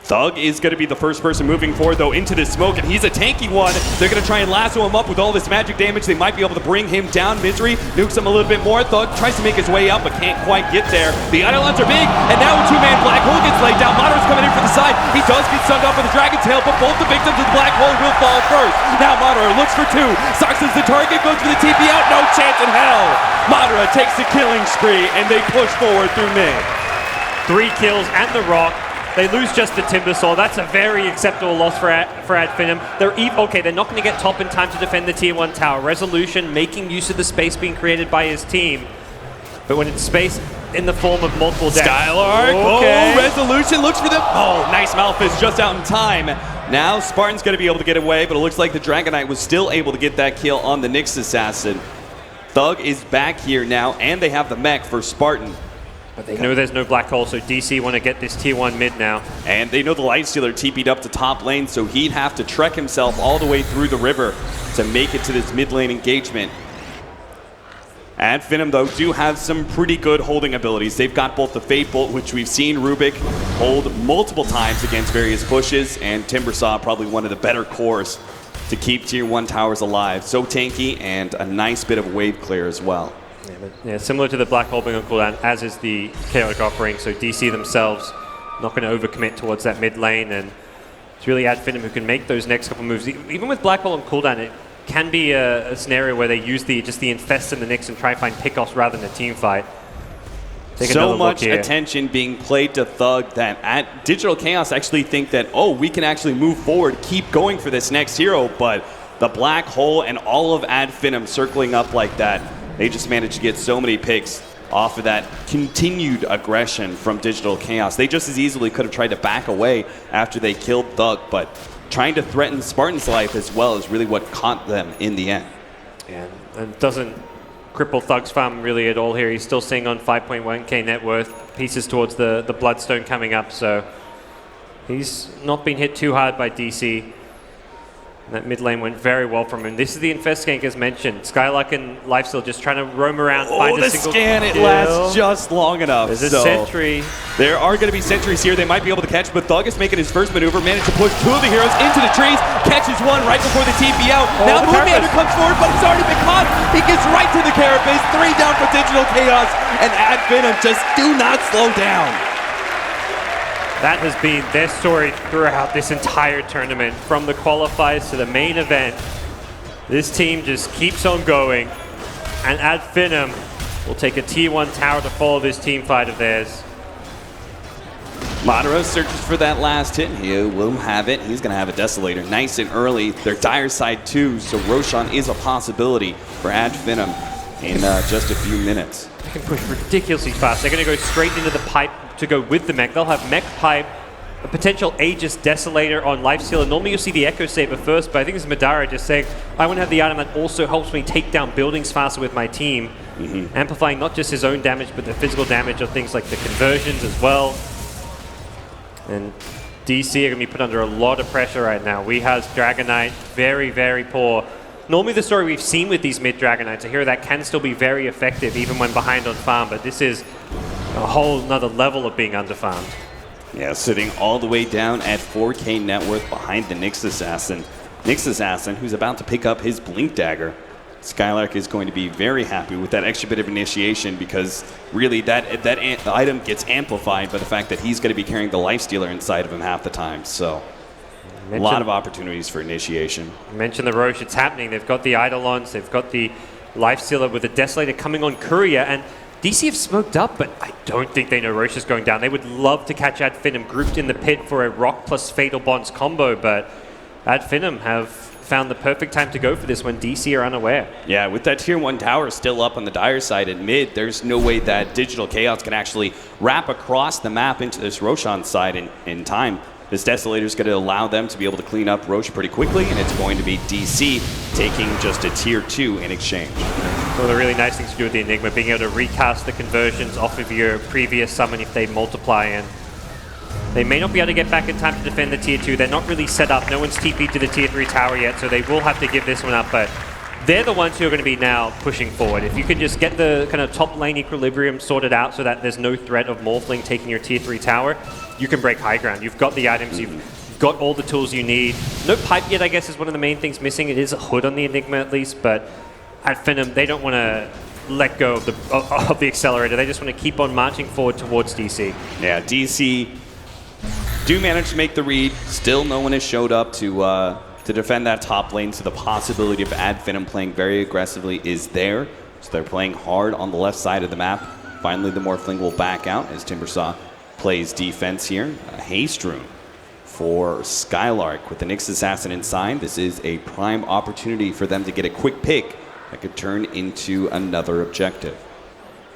Thug is going to be the first person moving forward, though, into this smoke, and he's a tanky one. They're going to try and lasso him up with all this magic damage. They might be able to bring him down. Misery nukes him a little bit more. Thug tries to make his way up, but can't quite get there. The Eidolons are big, and now a 2-man Black Hole gets laid down. Moderat's coming in from the side. He does get sunned up with a Dragon Tail, but both the victims of the Black Hole will fall first. Now Madara looks for 2. Sox is the target, goes for the TP out. No chance in hell. Madara takes the killing spree, and they push forward through mid. 3 kills and the rock. They lose just the Timbersaw. That's a very acceptable loss for AdFin. They're not going to get top in time to defend the Tier 1 tower. Resolution making use of the space being created by his team. But when it's space in the form of multiple deaths. Skylark, okay. Resolution looks for them. Oh, nice Malphus just out in time. Now Spartan's going to be able to get away, but it looks like the Dragonite was still able to get that kill on the Nyx Assassin. Thug is back here now, and they have the mech for Spartan. But they know there's no black hole, so DC want to get this Tier 1 mid now. And they know the Lightstealer TP'd up to top lane, so he'd have to trek himself all the way through the river to make it to this mid lane engagement. FINEM, though, do have some pretty good holding abilities. They've got both the Fate Bolt, which we've seen Rubik hold multiple times against various pushes, and Timbersaw, probably one of the better cores to keep Tier 1 towers alive. So tanky, and a nice bit of wave clear as well. Yeah, similar to the Black Hole being on cooldown, as is the Chaotic Offering, so DC themselves not going to overcommit towards that mid lane, and it's really FINEM who can make those next couple moves. Even with Black Hole on cooldown, it can be a scenario where they use just the Infest and the Nyx and try to find pickoffs rather than a team fight. So much attention being played to Thug that at Digital Chaos actually think that, oh, we can actually move forward, keep going for this next hero, but the Black Hole and all of FINEM circling up like that, they just managed to get so many picks off of that continued aggression from Digital Chaos. They just as easily could have tried to back away after they killed Thug, but trying to threaten Spartan's life as well is really what caught them in the end. Yeah, and it doesn't cripple Thug's farm really at all here. He's still sitting on 5.1k net worth, pieces towards the Bloodstone coming up, so he's not been hit too hard by DC. That mid lane went very well from him. This is the Infest gank as mentioned. Skylark and Lifesteal just trying to roam around, find a single scan, it kill. lasts just long enough. There's a sentry. There are going to be sentries here. They might be able to catch, but Thug is making his first maneuver, managed to push 2 of the heroes into the trees, catches one right before the TP out. Now Moonmeander comes forward, but he's already been caught. He gets right to the Carapace. 3 down for Digital Chaos, and FINEM just do not slow down. That has been their story throughout this entire tournament, from the qualifiers to the main event. This team just keeps on going, and FINEM will take a Tier 1 tower to follow this team fight of theirs. Madara searches for that last hit. He will have it. He's going to have a Desolator nice and early. They're dire side 2, so Roshan is a possibility for FINEM in just a few minutes. They can push ridiculously fast. They're going to go straight into the pipe to go with the mech. They'll have mech pipe, a potential Aegis Desolator on Lifesteal. Normally you'll see the Echo Saber first, but I think it's Madara just saying, I want to have the item that also helps me take down buildings faster with my team, amplifying not just his own damage, but the physical damage of things like the conversions as well. And DC are going to be put under a lot of pressure right now. We have Dragonite, very, very poor. Normally the story we've seen with these mid-Dragonites, a hero that can still be very effective even when behind on farm, but this is a whole nother level of being underfarmed. Yeah, sitting all the way down at 4k net worth behind the Nyx Assassin. Nyx Assassin, who's about to pick up his Blink Dagger. Skylark is going to be very happy with that extra bit of initiation, because really that item gets amplified by the fact that he's going to be carrying the Lifestealer inside of him half the time. So a lot of opportunities for initiation. Mention the Roche, it's happening. They've got the Eidolons, they've got the Lifestealer with the Desolator coming on Courier, and DC have smoked up, but I don't think they know Roche is going down. They would love to catch FINEM grouped in the pit for a Rock plus Fatal Bonds combo, but FINEM have found the perfect time to go for this when DC are unaware. Yeah, with that Tier 1 tower still up on the dire side at mid, there's no way that Digital Chaos can actually wrap across the map into this Roshan side in time. This Desolator is going to allow them to be able to clean up Roche pretty quickly, and it's going to be DC taking just a tier 2 in exchange. One of the really nice things to do with the Enigma, being able to recast the conversions off of your previous summon if they multiply in. They may not be able to get back in time to defend the tier 2. They're not really set up. No one's TP'd to the tier 3 tower yet, so they will have to give this one up, but they're the ones who are going to be now pushing forward. If you can just get the kind of top lane equilibrium sorted out so that there's no threat of Morphling taking your tier 3 tower, you can break high ground. You've got the items, you've got all the tools you need. No pipe yet, I guess, is one of the main things missing. It is a hood on the Enigma at least, but at FINEM, they don't want to let go of the accelerator. They just want to keep on marching forward towards DC. Yeah, DC do manage to make the read. Still no one has showed up to defend that top lane, so the possibility of FINEM playing very aggressively is there. So they're playing hard on the left side of the map. Finally, the Morphling will back out as Timbersaw plays defense here. A haste rune for Skylark with the Nyx Assassin inside. This is a prime opportunity for them to get a quick pick that could turn into another objective.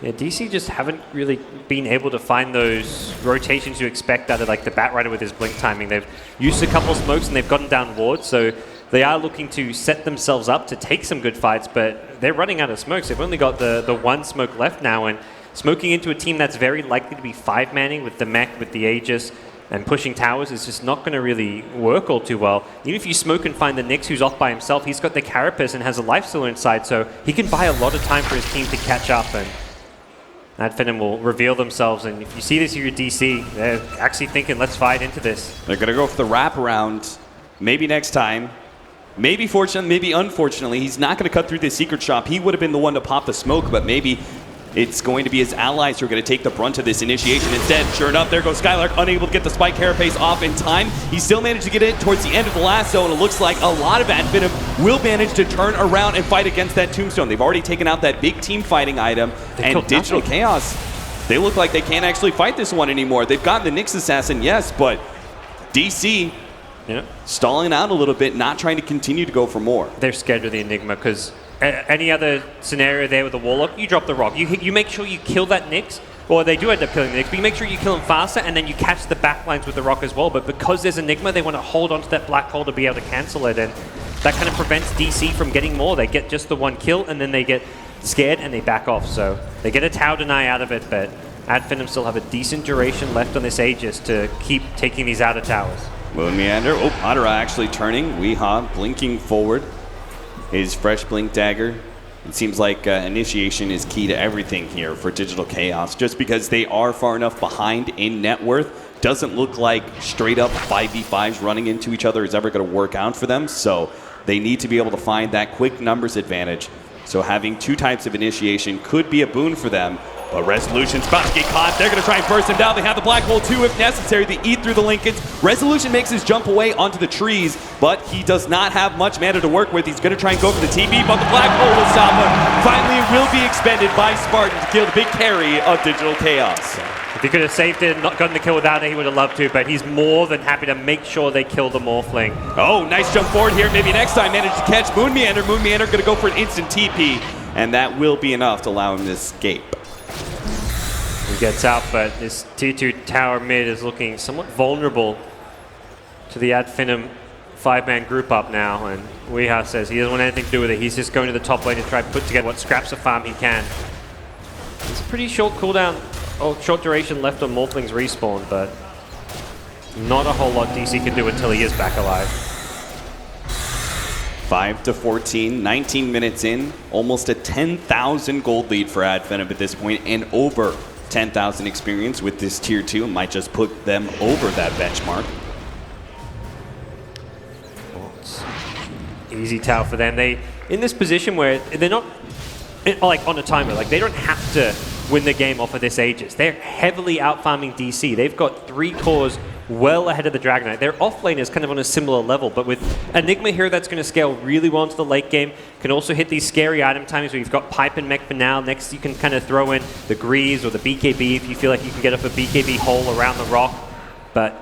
Yeah, DC just haven't really been able to find those rotations you expect out of like the Batrider with his blink timing. They've used a couple smokes and they've gotten down wards, so they are looking to set themselves up to take some good fights, but they're running out of smokes. They've only got the one smoke left now, and smoking into a team that's very likely to be 5-manning with the mech, with the Aegis, and pushing towers is just not going to really work all too well. Even if you smoke and find the Nyx who's off by himself, he's got the Carapace and has a life stealer inside, so he can buy a lot of time for his team to catch up, and FINEM will reveal themselves. And if you see this here at DC, they're actually thinking, let's fight into this. They're going to go for the wraparound. Maybe next time. Maybe fortunately, maybe unfortunately, he's not going to cut through the secret shop. He would have been the one to pop the smoke, but maybe it's going to be his allies who are going to take the brunt of this initiation instead. Sure enough, there goes Skylark, unable to get the Spike Carapace off in time. He still managed to get it towards the end of the last zone. It looks like a lot of FINEM will manage to turn around and fight against that Tombstone. They've already taken out that big team fighting item, and Digital Chaos, they look like they can't actually fight this one anymore. They've gotten the Nyx Assassin, yes, but DC stalling out a little bit, not trying to continue to go for more. They're scared of the Enigma because any other scenario there with the Warlock, you drop the rock. You make sure you kill that Nyx, or they do end up killing the Nyx, but you make sure you kill him faster, and then you catch the backlines with the rock as well. But because there's Enigma, they want to hold onto that black hole to be able to cancel it, and that kind of prevents DC from getting more. They get just the one kill, and then they get scared, and they back off. So they get a Tau Deny out of it, but FINEM still have a decent duration left on this Aegis to keep taking these outer towers. Moon Meander. Oh, Adara actually turning. Weehaw blinking forward. His fresh blink dagger. It seems like initiation is key to everything here for Digital Chaos. Just because they are far enough behind in net worth, doesn't look like straight up 5v5s running into each other is ever going to work out for them. So they need to be able to find that quick numbers advantage. So having two types of initiation could be a boon for them. But Resolution's about to get caught. They're going to try and burst him down. They have the Black Hole too if necessary. They eat through the Lincolns. Resolution makes his jump away onto the trees, but he does not have much mana to work with. He's going to try and go for the TP, but the Black Hole will stop him. Finally, it will be expended by Spartan to kill the big carry of Digital Chaos. If he could have saved it and not gotten the kill without it, he would have loved to, but he's more than happy to make sure they kill the Morphling. Oh, nice jump forward here. Maybe next time manage to catch Moon Meander. Moon Meander going to go for an instant TP, and that will be enough to allow him to escape. He gets out, but this T2 tower mid is looking somewhat vulnerable to the FINEM 5-man group up now, and Weehaw says he doesn't want anything to do with it. He's just going to the top lane to try and put together what scraps of farm he can. It's a pretty short cooldown, short duration left on Morphling's respawn, but not a whole lot DC can do until he is back alive. 5-14, 19 minutes in, almost a 10,000 gold lead for FINEM at this point, and over 10,000 experience with this tier 2. Might just put them over that benchmark. Easy Tau for them. They in this position where they're not like on a timer. Like they don't have to win the game off of this Aegis. They're heavily out farming DC. They've got 3 cores well ahead of the Dragon Knight. Their offlane is kind of on a similar level, but with Enigma here that's going to scale really well into the late game, can also hit these scary item timings where you've got Pipe and Mech for now. Next you can kind of throw in the Greaves or the BKB if you feel like you can get up a BKB hole around the rock. But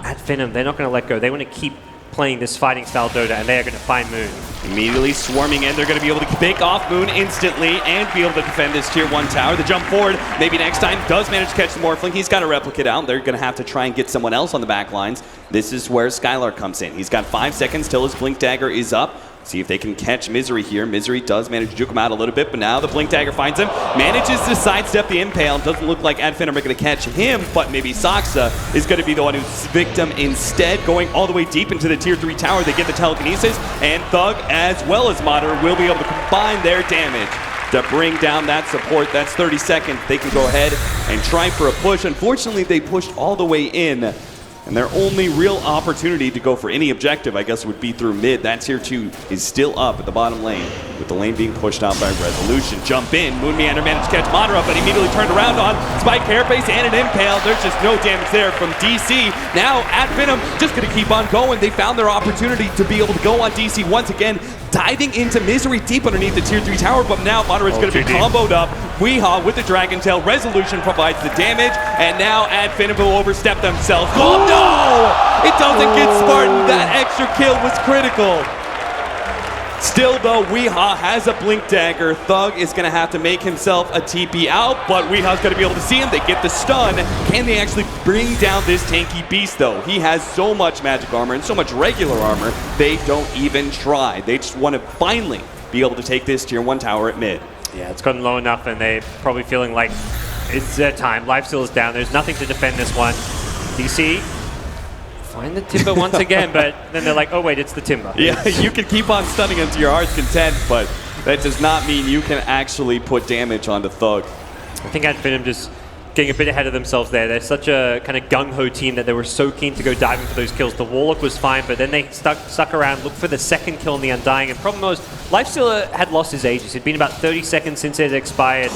at FINEM, they're not going to let go. They want to keep playing this fighting style Dota, and they are going to find Moon. Immediately swarming in, they're going to be able to pick off Moon instantly and be able to defend this tier 1 tower. The jump forward, maybe next time, does manage to catch the Morphling. He's got a replicate out. They're going to have to try and get someone else on the back lines. This is where Skylark comes in. He's got 5 seconds till his Blink Dagger is up. See if they can catch Misery here. Misery does manage to juke him out a little bit, but now the Blink Dagger finds him. Manages to sidestep the Impale. Doesn't look like FINEM are going to catch him, but maybe Saksa is going to be the one who's victim instead. Going all the way deep into the tier 3 tower, they get the telekinesis, and Thug as well as Modder will be able to combine their damage to bring down that support. That's 30 seconds. They can go ahead and try for a push. Unfortunately, they pushed all the way in. And their only real opportunity to go for any objective, I guess, would be through mid. That tier 2 is still up at the bottom lane, with the lane being pushed out by Resolution. Jump in, Moon Meander managed to catch Madara, but immediately turned around on Spike Carapace and an Impale. There's just no damage there from DC. Now, FINEM just going to keep on going. They found their opportunity to be able to go on DC once again, diving into Misery deep underneath the tier 3 tower, but now Madara is going to be comboed up. Weehaw with the Dragon Tail. Resolution provides the damage, and now FINEM will overstep themselves. Oh no! It doesn't get Spartan. That extra kill was critical. Still though, Weehaw has a Blink Dagger. Thug is going to have to make himself a TP out, but Weehaw's going to be able to see him. They get the stun. Can they actually bring down this tanky beast though? He has so much magic armor and so much regular armor, they don't even try. They just want to finally be able to take this tier 1 tower at mid. Yeah, it's gotten low enough, and they're probably feeling like it's their time. Lifesteal is down. There's nothing to defend this one. DC find the Timber once again, but then they're like, oh wait, it's the Timber. Yeah, you can keep on stunning him to your heart's content, but that does not mean you can actually put damage onto Thug. I think FINEM just getting a bit ahead of themselves there. They're such a kind of gung-ho team that they were so keen to go diving for those kills. The Warlock was fine, but then they stuck around, looked for the second kill on the Undying. And problem was, Lifesteal had lost his ages. It'd been about 30 seconds since it had expired.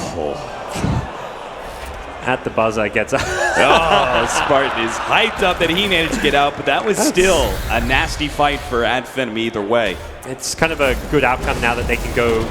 At the buzzer gets up. Oh, Spartan is hyped up that he managed to get out, but that was still a nasty fight for FINEM either way. It's kind of a good outcome now that they can go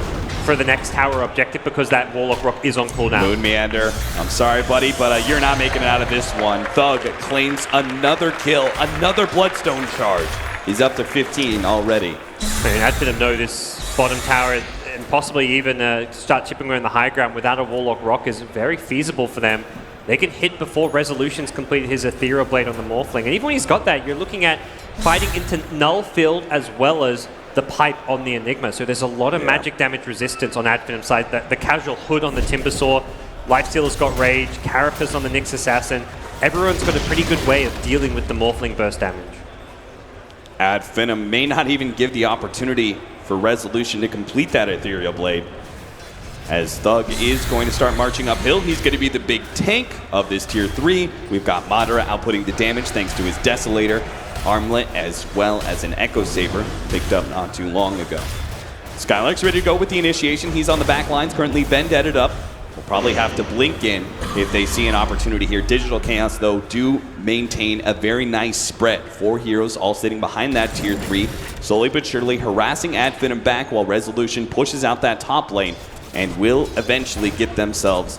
for the next tower objective because that Warlock Rock is on cooldown. Moon Meander, I'm sorry, buddy, but you're not making it out of this one. Thug claims another kill, another Bloodstone charge. He's up to 15 already. And FINEM know this bottom tower and possibly even start chipping around the high ground without a Warlock Rock is very feasible for them. They can hit before Resolution's completed his Ethereal Blade on the Morphling. And even when he's got that, you're looking at fighting into Null Field as well as the pipe on the Enigma. So there's a lot of magic damage resistance on FINEM's side. The casual hood on the Timbersaw, Lifestealer's got Rage, Carapace on the Nyx Assassin. Everyone's got a pretty good way of dealing with the Morphling burst damage. FINEM may not even give the opportunity for Resolution to complete that Ethereal Blade, as Thug is going to start marching uphill. He's going to be the big tank of this tier 3. We've got Madara outputting the damage thanks to his Desolator, Armlet, as well as an Echo Saber picked up not too long ago. Skylark's ready to go with the initiation. He's on the back lines, currently vendetted up. Will probably have to blink in if they see an opportunity here. Digital Chaos, though, do maintain a very nice spread. 4 heroes all sitting behind that tier 3, slowly but surely harassing FINEM back while Resolution pushes out that top lane and will eventually get themselves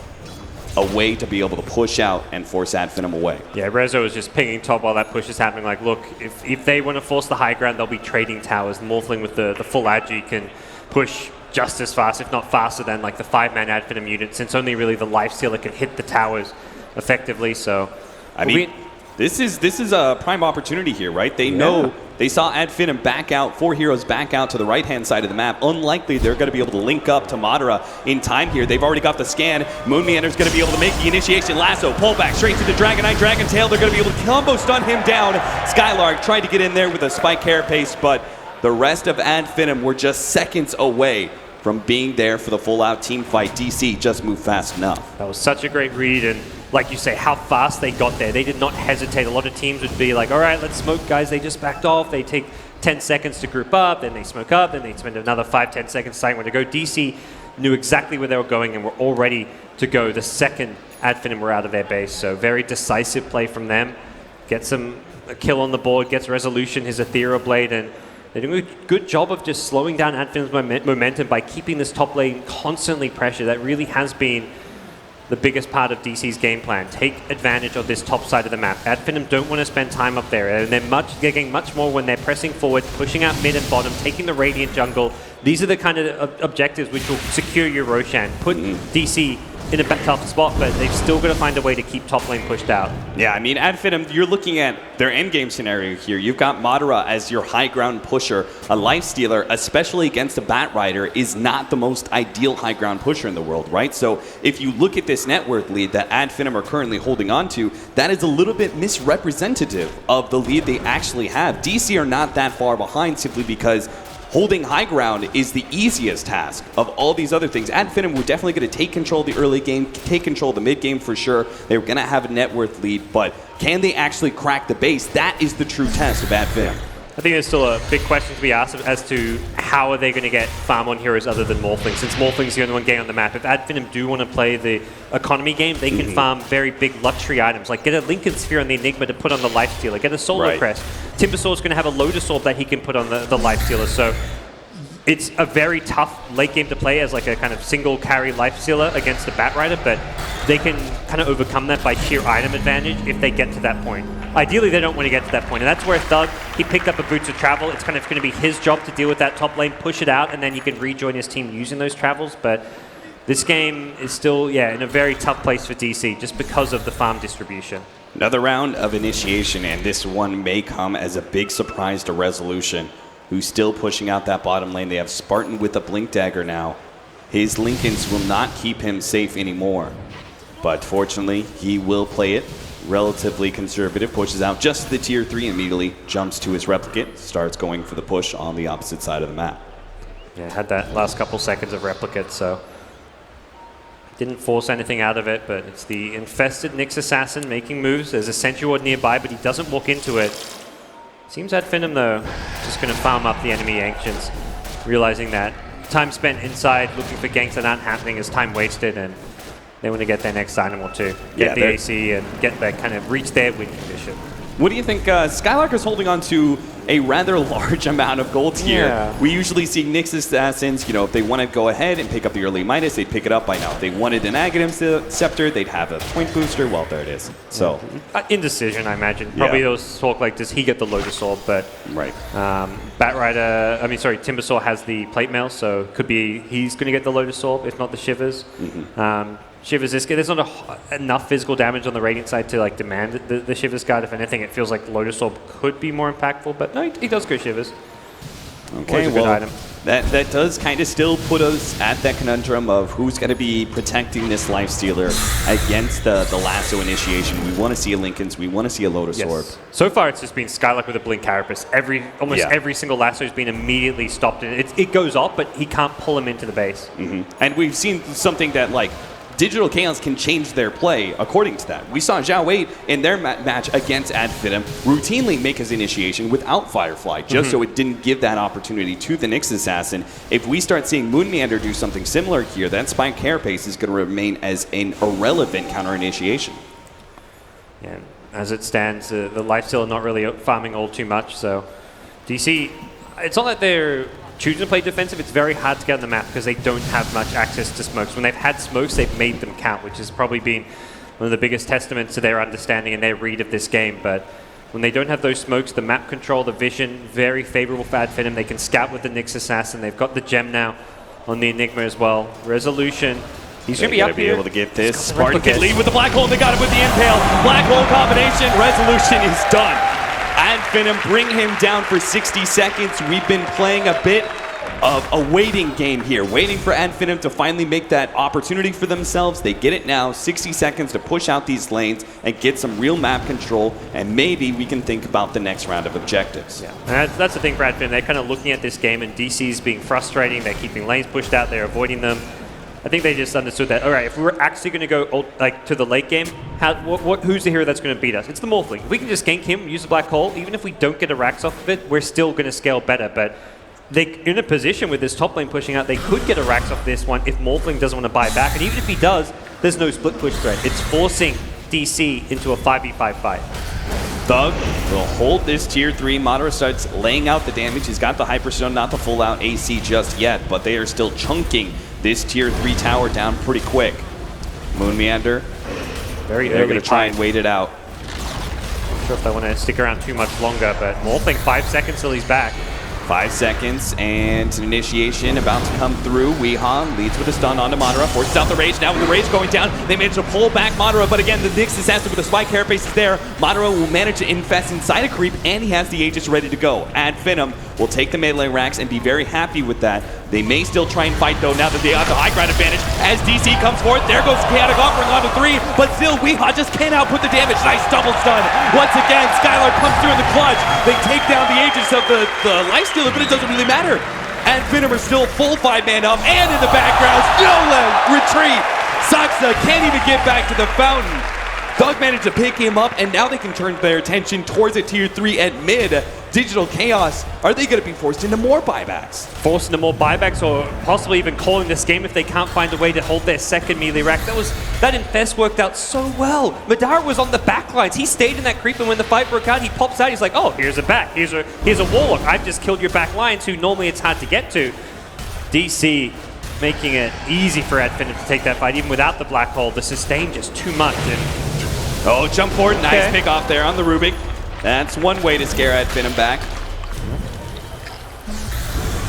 a way to be able to push out and force FINEM away. Yeah, Rezo is just pinging top while that push is happening. Like, look, if they want to force the high ground, they'll be trading towers. The Morphling with the full agi can push just as fast, if not faster, than like the 5-man FINEM unit, since only really the Lifestealer can hit the towers effectively. So, I mean, this is a prime opportunity here, right? They know they saw FINEM back out, 4 heroes back out to the right-hand side of the map. Unlikely they're going to be able to link up to Madara in time here. They've already got the scan. Moon Meander's going to be able to make the initiation lasso, pull back straight to the Dragonite Dragon Tail. They're going to be able to combo stun him down. Skylark tried to get in there with a Spike Carapace, but the rest of FINEM were just seconds away from being there for the full-out team fight. DC just moved fast enough. That was such a great read, and like you say, how fast they got there. They did not hesitate. A lot of teams would be like, all right, let's smoke, guys. They just backed off. They take 10 seconds to group up, then they smoke up, then they spend another 5-10 seconds deciding where to go. DC knew exactly where they were going and were all ready to go the second FINEM were out of their base. So very decisive play from them. Gets a kill on the board, gets Resolution, his Ethereal Blade, and they're doing a good job of just slowing down FINEM's momentum by keeping this top lane constantly pressured. That really has been the biggest part of DC's game plan. Take advantage of this top side of the map. FINEM don't want to spend time up there. And they're getting much more when they're pressing forward, pushing out mid and bottom, taking the Radiant jungle. These are the kind of objectives which will secure your Roshan. Put DC in a tough spot, but they've still got to find a way to keep top lane pushed out. Yeah, I mean, at FINEM, you're looking at their endgame scenario here. You've got Madara as your high ground pusher. A lifestealer, especially against a Batrider, is not the most ideal high ground pusher in the world, right? So if you look at this net worth lead that ad FINEM are currently holding on to, that is a little bit misrepresentative of the lead they actually have. DC are not that far behind simply because holding high ground is the easiest task of all these other things. Ad FINEM were definitely going to take control of the early game, take control of the mid game for sure. They were going to have a net worth lead, but can they actually crack the base? That is the true test of Ad FINEM. I think there's still a big question to be asked as to how are they going to get farm on heroes other than Morphling, since Morphling's the only one getting on the map. If Ad FINEM do want to play the economy game, they can farm very big luxury items, like get a Lincoln Sphere on the Enigma to put on the Lifestealer, get a Solar Crest. Timbersaur's going to have a Lotus Orb that he can put on the Lifestealer, so it's a very tough late game to play as like a kind of single carry Lifestealer against a Batrider, but they can kind of overcome that by sheer item advantage if they get to that point. Ideally, they don't want to get to that point, and that's where Thug, he picked up a Boots of Travel. It's kind of going to be his job to deal with that top lane, push it out, and then he can rejoin his team using those travels, but this game is still, in a very tough place for DC just because of the farm distribution. Another round of initiation, and this one may come as a big surprise to Resolution, who's still pushing out that bottom lane. They have Spartan with a Blink Dagger now. His Lincolns will not keep him safe anymore. But fortunately, he will play it relatively conservative, pushes out just the tier 3 immediately, jumps to his replicate, starts going for the push on the opposite side of the map. Yeah, had that last couple seconds of replicate, so didn't force anything out of it, but it's the infested Nyx Assassin making moves. There's a Sentry Ward nearby, but he doesn't walk into it. Seems that FINEM, though, just going to farm up the enemy Ancients, realizing that time spent inside looking for ganks that aren't happening is time wasted, and they want to get their next item or two. Get the AC and get that kind of reach their win condition. What do you think? Skylark is holding on to a rather large amount of gold here. Yeah. We usually see Nyx Assassins, if they want to go ahead and pick up the early Midas, they'd pick it up by now. If they wanted an Aghanim Scepter, they'd have a point booster. Well, there it is. So indecision, I imagine. Probably those talk like, does he get the Lotus Orb? But Timbersaur has the Plate Mail, so could be he's going to get the Lotus Orb, if not the Shivers. Shivers is there's not enough physical damage on the Radiant side to like demand the Shivers card. If anything, it feels like Lotus Orb could be more impactful, but no, he does go Shivers. Okay, well, item. That does kind of still put us at that conundrum of who's going to be protecting this Lifestealer against the lasso initiation. We want to see a Lincoln's, we want to see a Lotus Orb. So far, it's just been Skylark with a Blink Carapace. Almost every single lasso has been immediately stopped. It goes off, but he can't pull him into the base. And we've seen something that like Digital Chaos can change their play according to that. We saw Zhao Wei in their match against Ad FINEM routinely make his initiation without Firefly, just so it didn't give that opportunity to the Nyx Assassin. If we start seeing Moon Meander do something similar here, that Spike Carapace is going to remain as an irrelevant counter-initiation. Yeah, as it stands, the Lifestealer not really farming all too much, so DC, it's not like they're choosing to play defensive. It's very hard to get on the map because they don't have much access to smokes. When they've had smokes, they've made them count, which has probably been one of the biggest testaments to their understanding and their read of this game. But when they don't have those smokes, the map control, the vision, very favorable for Ad FINEM. They can scout with the Nyx Assassin. They've got the gem now on the Enigma as well. Resolution. He's going to be up here. Able to get this. Spartan can lead with the Black Hole. They got it with the Impale. Black Hole combination. Resolution is done. Ad FINEM bring him down for 60 seconds. We've been playing a bit of a waiting game here, waiting for Ad FINEM to finally make that opportunity for themselves. They get it now, 60 seconds to push out these lanes and get some real map control, and maybe we can think about the next round of objectives. Yeah, and that's the thing for Ad FINEM. They're kind of looking at this game, and DC's being frustrating. They're keeping lanes pushed out. They're avoiding them. I think they just understood that, all right, if we were actually going to go to the late game, who's the hero that's going to beat us? It's the Morphling. If we can just gank him, use the Black Hole, even if we don't get a Rax off of it, we're still going to scale better. But they're in a position with this top lane pushing out, they could get a Rax off this one if Morphling doesn't want to buy back. And even if he does, there's no split push threat. It's forcing DC into a 5v5 fight. Thug will hold this tier 3. Madara starts laying out the damage. He's got the Hyperstone, not the full out AC just yet, but they are still chunking this tier 3 tower down pretty quick. Moon Meander. Very They're early going to try fight. and wait it out. Not sure if they want to stick around too much longer, but Morphling 5 seconds till he's back. 5 seconds and an initiation about to come through. Weehan leads with a stun onto Madara, forces out the rage. Now with the rage going down, they manage to pull back Madara, but again, the Nyx assassin with the spike carapace is there. Madara will manage to infest inside a creep, and he has the Aegis ready to go. FINEM will take the melee racks and be very happy with that. They may still try and fight though now that they have the high ground advantage. As DC comes forth, there goes Chaotic offering onto 3, but still Weehan just can't output the damage. Nice double stun. Once again, Skylar comes through in the clutch. They take down the Aegis of the lifestealer, but it doesn't really matter. And FINEM are still full 5-man up, and in the background, retreat. Saksa can't even get back to the fountain. Thug managed to pick him up, and now they can turn their attention towards a tier 3 at mid. Digital Chaos, are they going to be forced into more buybacks? Forced into more buybacks, or possibly even calling this game if they can't find a way to hold their second melee rack. That infest worked out so well. Madara was on the back lines. He stayed in that creep, and when the fight broke out, he pops out. He's like, oh, here's a back. Here's a warlock. I've just killed your back lines, who normally it's hard to get to. DC making it easy for FINEM to take that fight, even without the black hole. The sustain just too much. Oh, jump forward, nice pick off there on the Rubik. That's one way to scare FINEM back.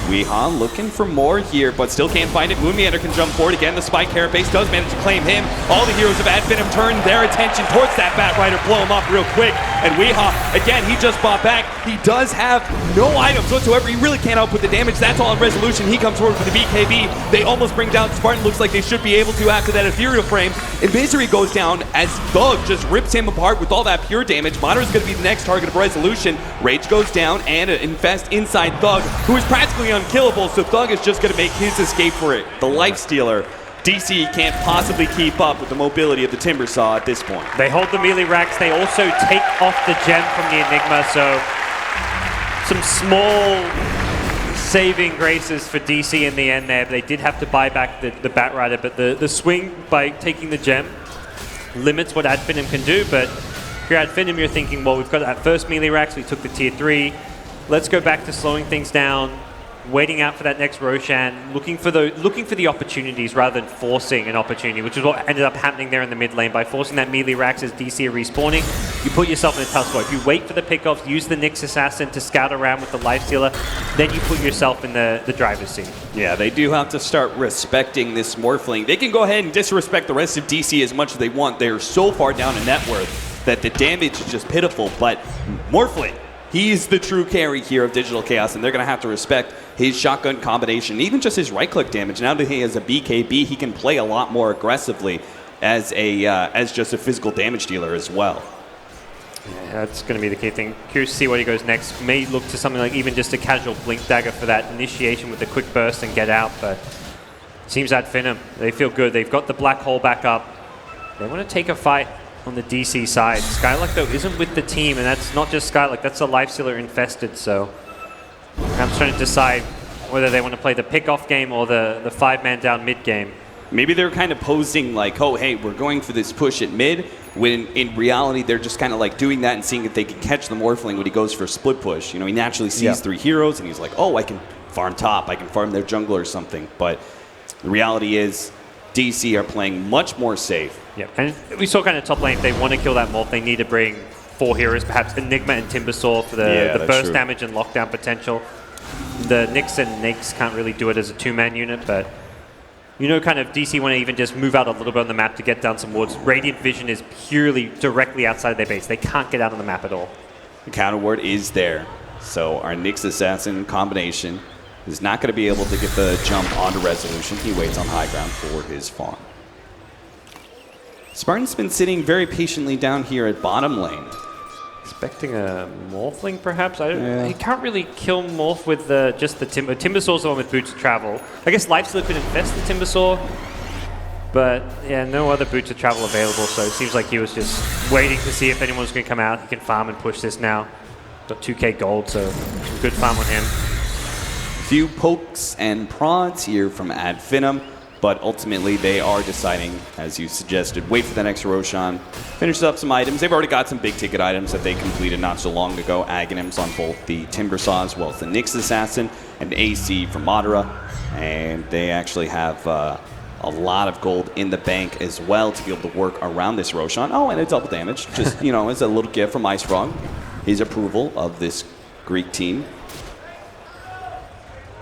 Weehan looking for more here, but still can't find it. Moon Meander can jump forward again. The spike carapace does manage to claim him. All the heroes of FINEM turn their attention towards that Bat Rider, blow him up real quick. And Weehan, again, he just bought back. He does have no items whatsoever. He really can't output the damage. That's all in resolution. He comes forward with the BKB. They almost bring down Spartan. Looks like they should be able to after that ethereal frame. And Misery goes down as Thug just rips him apart with all that pure damage. Madara's going to be the next target of resolution. Rage goes down and an infest inside Thug, who is practically unkillable, so Thug is just going to make his escape for it. The Lifestealer, DC can't possibly keep up with the mobility of the Timbersaw at this point. They hold the melee racks. They also take off the gem from the Enigma, so some small saving graces for DC in the end there. They did have to buy back the Bat Rider, but the swing by taking the gem limits what FINEM can do. But if you're FINEM, you're thinking, well, we've got that first melee racks, we took the tier 3. Let's go back to slowing things down, waiting out for that next Roshan, looking for the opportunities rather than forcing an opportunity, which is what ended up happening there in the mid lane. By forcing that melee racks as DC are respawning, you put yourself in a tough spot. If you wait for the pickoffs, use the Nyx Assassin to scout around with the Lifestealer, then you put yourself in the driver's seat. Yeah, they do have to start respecting this Morphling. They can go ahead and disrespect the rest of DC as much as they want. They're so far down in net worth that the damage is just pitiful, but Morphling, he's the true carry here of Digital Chaos, and they're going to have to respect his shotgun combination, even just his right-click damage. Now that he has a BKB, he can play a lot more aggressively as just a physical damage dealer as well. Yeah, that's going to be the key thing. Curious to see what he goes next. May look to something like even just a casual Blink Dagger for that initiation with the quick burst and get out, but it seems FINEM, they feel good. They've got the black hole back up. They want to take a fight on the DC side. Skylark, though, isn't with the team, and that's not just Skylark, that's a Lifestealer infested, so I'm trying to decide whether they want to play the pick-off game or the 5-man down mid game. Maybe they're kind of posing like, oh, hey, we're going for this push at mid, when in reality they're just kind of like doing that and seeing if they can catch the Morphling when he goes for a split push. You know, he naturally sees 3 heroes, and he's like, oh, I can farm top, I can farm their jungler or something. But the reality is DC are playing much more safe. Yeah, and we saw kind of top lane, if they want to kill that Morph, they need to bring 4 heroes, perhaps Enigma and Timbersaw for the burst damage and lockdown potential. The Nyx and Nyx can't really do it as a 2-man unit, but you know, kind of DC want to even just move out a little bit on the map to get down some wards. Radiant Vision is purely directly outside of their base. They can't get out on the map at all. The counter ward is there, so our Nyx Assassin combination is not going to be able to get the jump onto resolution. He waits on high ground for his farm. Spartan's been sitting very patiently down here at bottom lane. Expecting a Morphling, perhaps? He can't really kill Morph with just the Timber. Timbersaw's the one with Boots of Travel. I guess Lifestealer could infest the Timbersaw, but yeah, no other Boots of Travel available, so it seems like he was just waiting to see if anyone's going to come out. He can farm and push this now. Got 2k gold, so some good farm on him. Few pokes and prods here from FINEM, but ultimately they are deciding, as you suggested, wait for the next Roshan, finish up some items. They've already got some big ticket items that they completed not so long ago. Aghanims on both the Timbersaw as well as the Nyx Assassin and AC from Madara. And they actually have a lot of gold in the bank as well to be able to work around this Roshan. Oh, and a double damage. Just, you know, as a little gift from Ice Frog. His approval of this Greek team.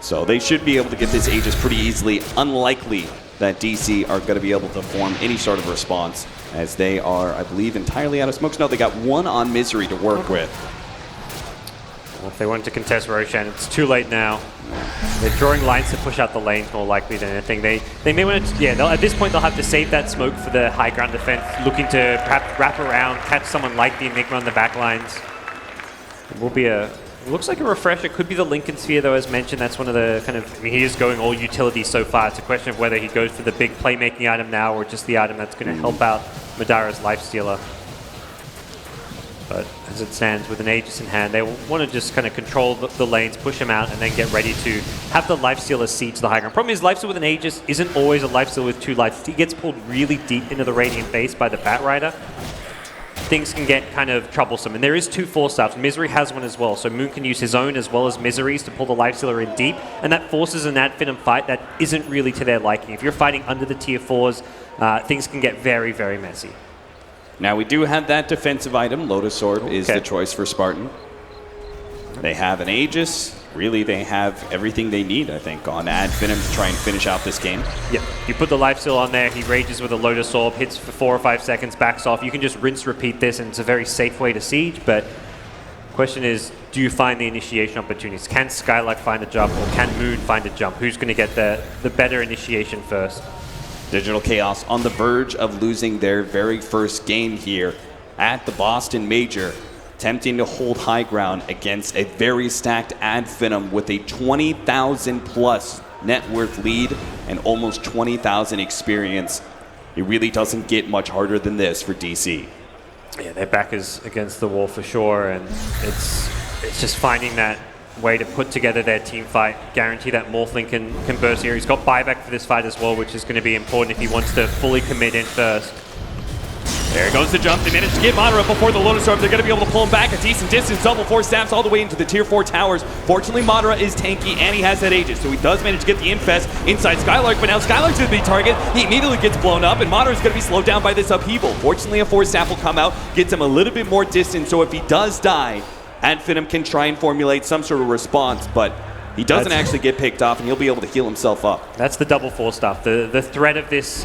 So they should be able to get this Aegis pretty easily. Unlikely that DC are going to be able to form any sort of response, as they are, I believe, entirely out of smokes. No, they got one on Misery to work with. Well, if they wanted to contest Roshan, it's too late now. They're drawing lines to push out the lanes more likely than anything. They may want to, yeah, at this point they'll have to save that smoke for the high ground defense, looking to perhaps wrap around, catch someone like the Enigma on the back lines. It will be a, it looks like a refresher. Could be the Lincoln Sphere though, as mentioned. That's one of the kind of, I mean, he is going all utility so far. It's a question of whether he goes for the big playmaking item now or just the item that's going to help out Madara's Lifestealer. But as it stands, with an Aegis in hand, they want to just kind of control the lanes, push him out, and then get ready to have the Lifestealer siege the high ground. Problem is, Lifesteal with an Aegis isn't always a Lifesteal with 2 lives. He gets pulled really deep into the Radiant base by the Bat Rider. Things can get kind of troublesome. And there is 2 Force Staffs. Misery has one as well. So Moon can use his own as well as Misery's to pull the Lifestealer in deep. And that forces an Ad Finum fight that isn't really to their liking. If you're fighting under the tier 4s, things can get very, very messy. Now we do have that defensive item. Lotus Orb is the choice for Spartan. They have an Aegis. Really, they have everything they need, I think, on Ad Finum to try and finish out this game. Yeah, you put the Lifesteal on there, he rages with a Lotus Orb, hits for 4 or 5 seconds, backs off. You can just rinse, repeat this, and it's a very safe way to siege, but the question is, do you find the initiation opportunities? Can Skylark find a jump, or can Moon find a jump? Who's going to get the better initiation first? Digital Chaos on the verge of losing their very first game here at the Boston Major, attempting to hold high ground against a very stacked Ad Finum with a 20,000 plus net worth lead and almost 20,000 experience. It really doesn't get much harder than this for DC. Yeah, their back is against the wall for sure, and it's just finding that way to put together their team fight, guarantee that Morphling can burst here. He's got buyback for this fight as well, which is going to be important if he wants to fully commit in first. There goes the jump. They managed to get Madara before the Lotus Orb. They're going to be able to pull him back a decent distance. Double Force Staffs all the way into the tier 4 towers. Fortunately, Madara is tanky and he has that Aegis, so he does manage to get the Infest inside Skylark, but now Skylark's going to be target. He immediately gets blown up, and Madara's going to be slowed down by this upheaval. Fortunately, a Force Staff will come out, gets him a little bit more distance, so if he does die, Ad Finum can try and formulate some sort of response, but he doesn't actually get picked off, and he'll be able to heal himself up. That's the double Force Staff. The threat of this,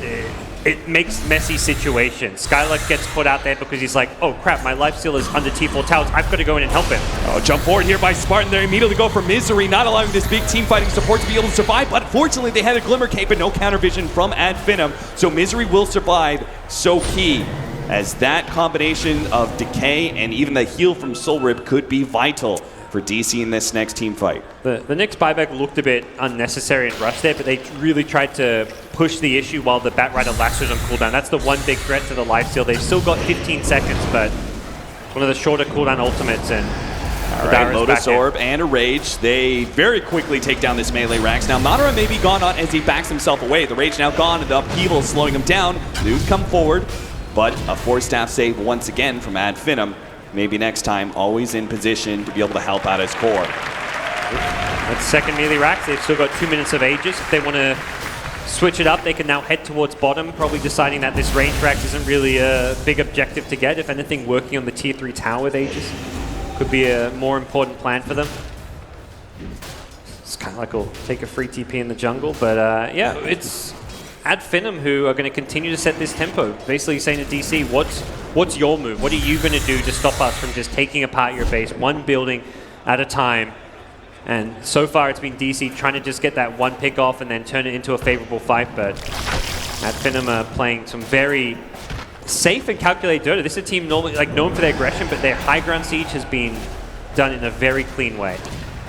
it makes messy situations. Skylark gets put out there because he's like, oh crap, my Lifesteal is under T4 towers. I've got to go in and help him. Oh, jump forward here by Spartan. They immediately go for Misery, not allowing this big team fighting support to be able to survive, but fortunately they had a Glimmer Cape and no counter vision from Ad Finum, so Misery will survive. So key, as that combination of decay and even the heal from Soul Rip could be vital for DC in this next team fight. The next buyback looked a bit unnecessary and rushed there, but they really tried to push the issue while the Bat Rider lasted on cooldown. That's the one big threat to the lifesteal. They've still got 15 seconds, but one of the shorter cooldown ultimates, and all right, Lotus Orb and a Rage. They very quickly take down this melee Rax. Now, Madara may be gone on as he backs himself away. The Rage now gone, and the upheaval slowing him down. Nude come forward, but a Force Staff save once again from Ad Finum. Maybe next time, always in position to be able to help out his core. That's second melee Rax. They've still got 2 minutes of Aegis. If they want to switch it up, they can now head towards bottom, probably deciding that this range Rax isn't really a big objective to get. If anything, working on the tier 3 tower with Aegis could be a more important plan for them. It's kind of like we'll take a free TP in the jungle, but yeah, it's Ad Finum who are going to continue to set this tempo. Basically saying to DC, what's your move? What are you going to do to stop us from just taking apart your base, one building at a time? And so far it's been DC trying to just get that one pick off and then turn it into a favorable fight, but Ad Finum are playing some very safe and calculated Dota. This is a team normally known for their aggression, but their high ground siege has been done in a very clean way.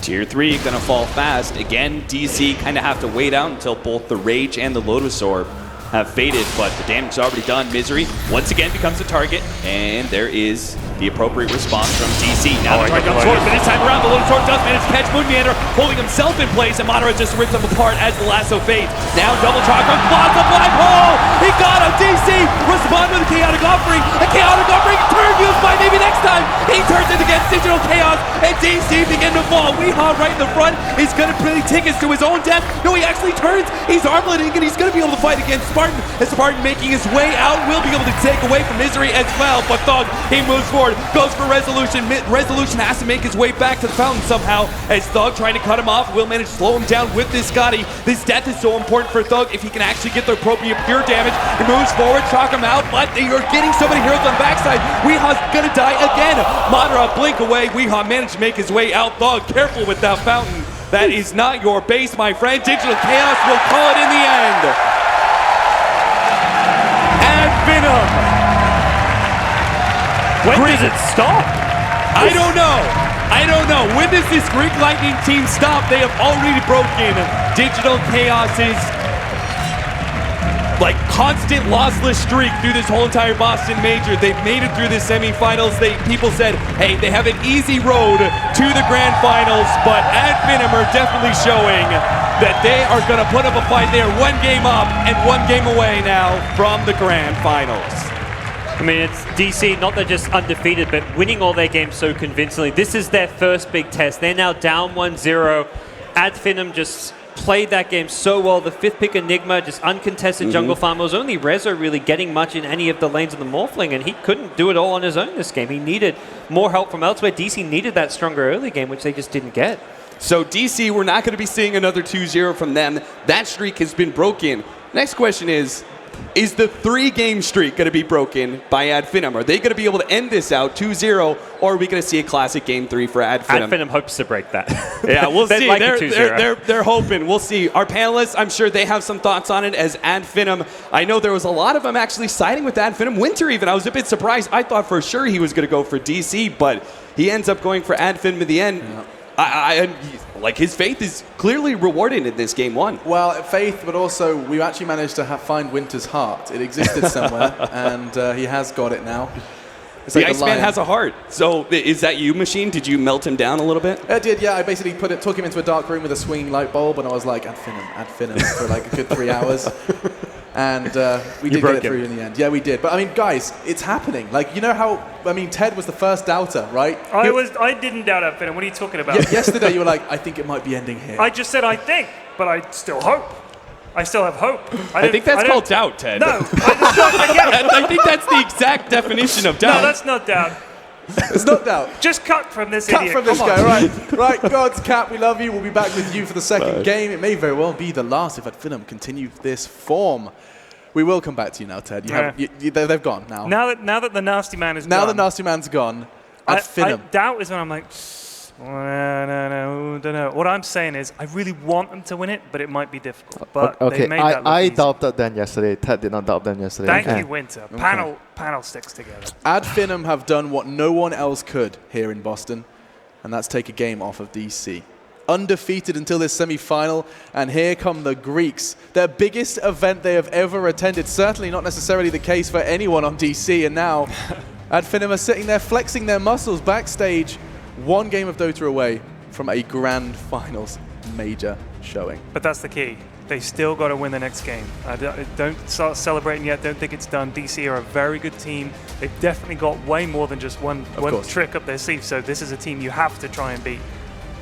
Tier 3 gonna fall fast. Again, DC kind of have to wait out until both the Rage and the Lotus Orb have faded, but the damage is already done. Misery once again becomes a target, and there is the appropriate response from DC. Now the target comes forward, but this time around the Lotus Orb does manage to catch Moon Meander, holding himself in place, and Madara just rips him apart as the lasso fades. Now double chakra, lots of black hole! He God on DC. Respond with a chaotic offering. A chaotic offering. Turn used by maybe next time. He turns it against Digital Chaos, and DC begin to fall. Weehaw right in the front is going to really take us to his own death. No, he actually turns. He's armletting, and he's going to be able to fight against Spartan. And Spartan making his way out will be able to take away from Misery as well. But Thug, he moves forward, goes for Resolution. Resolution has to make his way back to the fountain somehow, as Thug trying to cut him off will manage to slow him down with this Scotty. This death is so important for Thug if he can actually get the appropriate pure damage. He moves forward, shock him out, but they are getting so many heroes on the backside. Weehaw's gonna die again. Madara blink away. Weehaw managed to make his way out. Thug, careful with that fountain. That is not your base, my friend. Digital Chaos will call it in the end. And FINEM. When does it stop? I don't know. I don't know. When does this Greek Lightning team stop? They have already broken Digital Chaos's constant lossless streak through this whole entire Boston Major. They've made it through the semifinals. People said, hey, they have an easy road to the grand finals, but FINEM are definitely showing that they are going to put up a fight. They are 1 game up and 1 game away now from the grand finals. I mean, it's DC, not they're just undefeated, but winning all their games so convincingly. This is their first big test. They're now down 1-0. FINEM just played that game so well. The 5th pick Enigma, just uncontested jungle farm. It was only Rezo really getting much in any of the lanes of the Morphling, and he couldn't do it all on his own this game. He needed more help from elsewhere. DC needed that stronger early game, which they just didn't get. So DC, we're not going to be seeing another 2-0 from them. That streak has been broken. Next question is the 3-game streak going to be broken by FINEM? Are they going to be able to end this out 2-0, or are we going to see a classic game 3 for FINEM? FINEM hopes to break that. Yeah, we'll see. Like they're hoping. We'll see. Our panelists, I'm sure they have some thoughts on it as FINEM. I know there was a lot of them actually siding with FINEM. Winter even, I was a bit surprised. I thought for sure he was going to go for DC, but he ends up going for FINEM in the end. Yeah. His faith is clearly rewarded in this game 1. Well, faith, but also we actually managed to find Winter's heart. It existed somewhere, and he has got it now. It's the Iceman has a heart. So is that you, Machine? Did you melt him down a little bit? I did, yeah. I basically took him into a dark room with a swinging light bulb, and I was like, add FINEM for like a good 3 hours. And we did get it through in the end. Yeah, we did. But I mean, guys, it's happening. Like, you know how, I mean, Ted was the first doubter, right? I didn't doubt FINEM. What are you talking about? Yesterday you were like, I think it might be ending here. I just said I think, but I still hope. I still have hope. I think that's called doubt, Ted. No, I think that's the exact definition of doubt. No, that's not doubt. It's not doubt. Just cut from this cut idiot. Cut from this guy, right? Right, God's Cap, we love you. We'll be back with you for the second game. It may very well be the last if FINEM continue this form. We will come back to you now, Ted. They've gone now. Now that the nasty man is gone. Now the nasty man's gone. FINEM. Doubt is when I'm like, no, don't know. What I'm saying is, I really want them to win it, but it might be difficult. But okay, they made that look I easy. doubted them yesterday. Ted did not doubt them yesterday. Thank you, Winter. Okay. Panel sticks together. FINEM have done what no one else could here in Boston, and that's take a game off of DC. Undefeated until this semi-final, and here come the Greeks. Their biggest event they have ever attended. Certainly not necessarily the case for anyone on DC, and now FINEM are sitting there flexing their muscles backstage, 1 game of Dota away from a grand finals major showing. But that's the key. They still got to win the next game. Don't start celebrating yet. Don't think it's done. DC are a very good team. They've definitely got way more than just one trick up their sleeve, so this is a team you have to try and beat.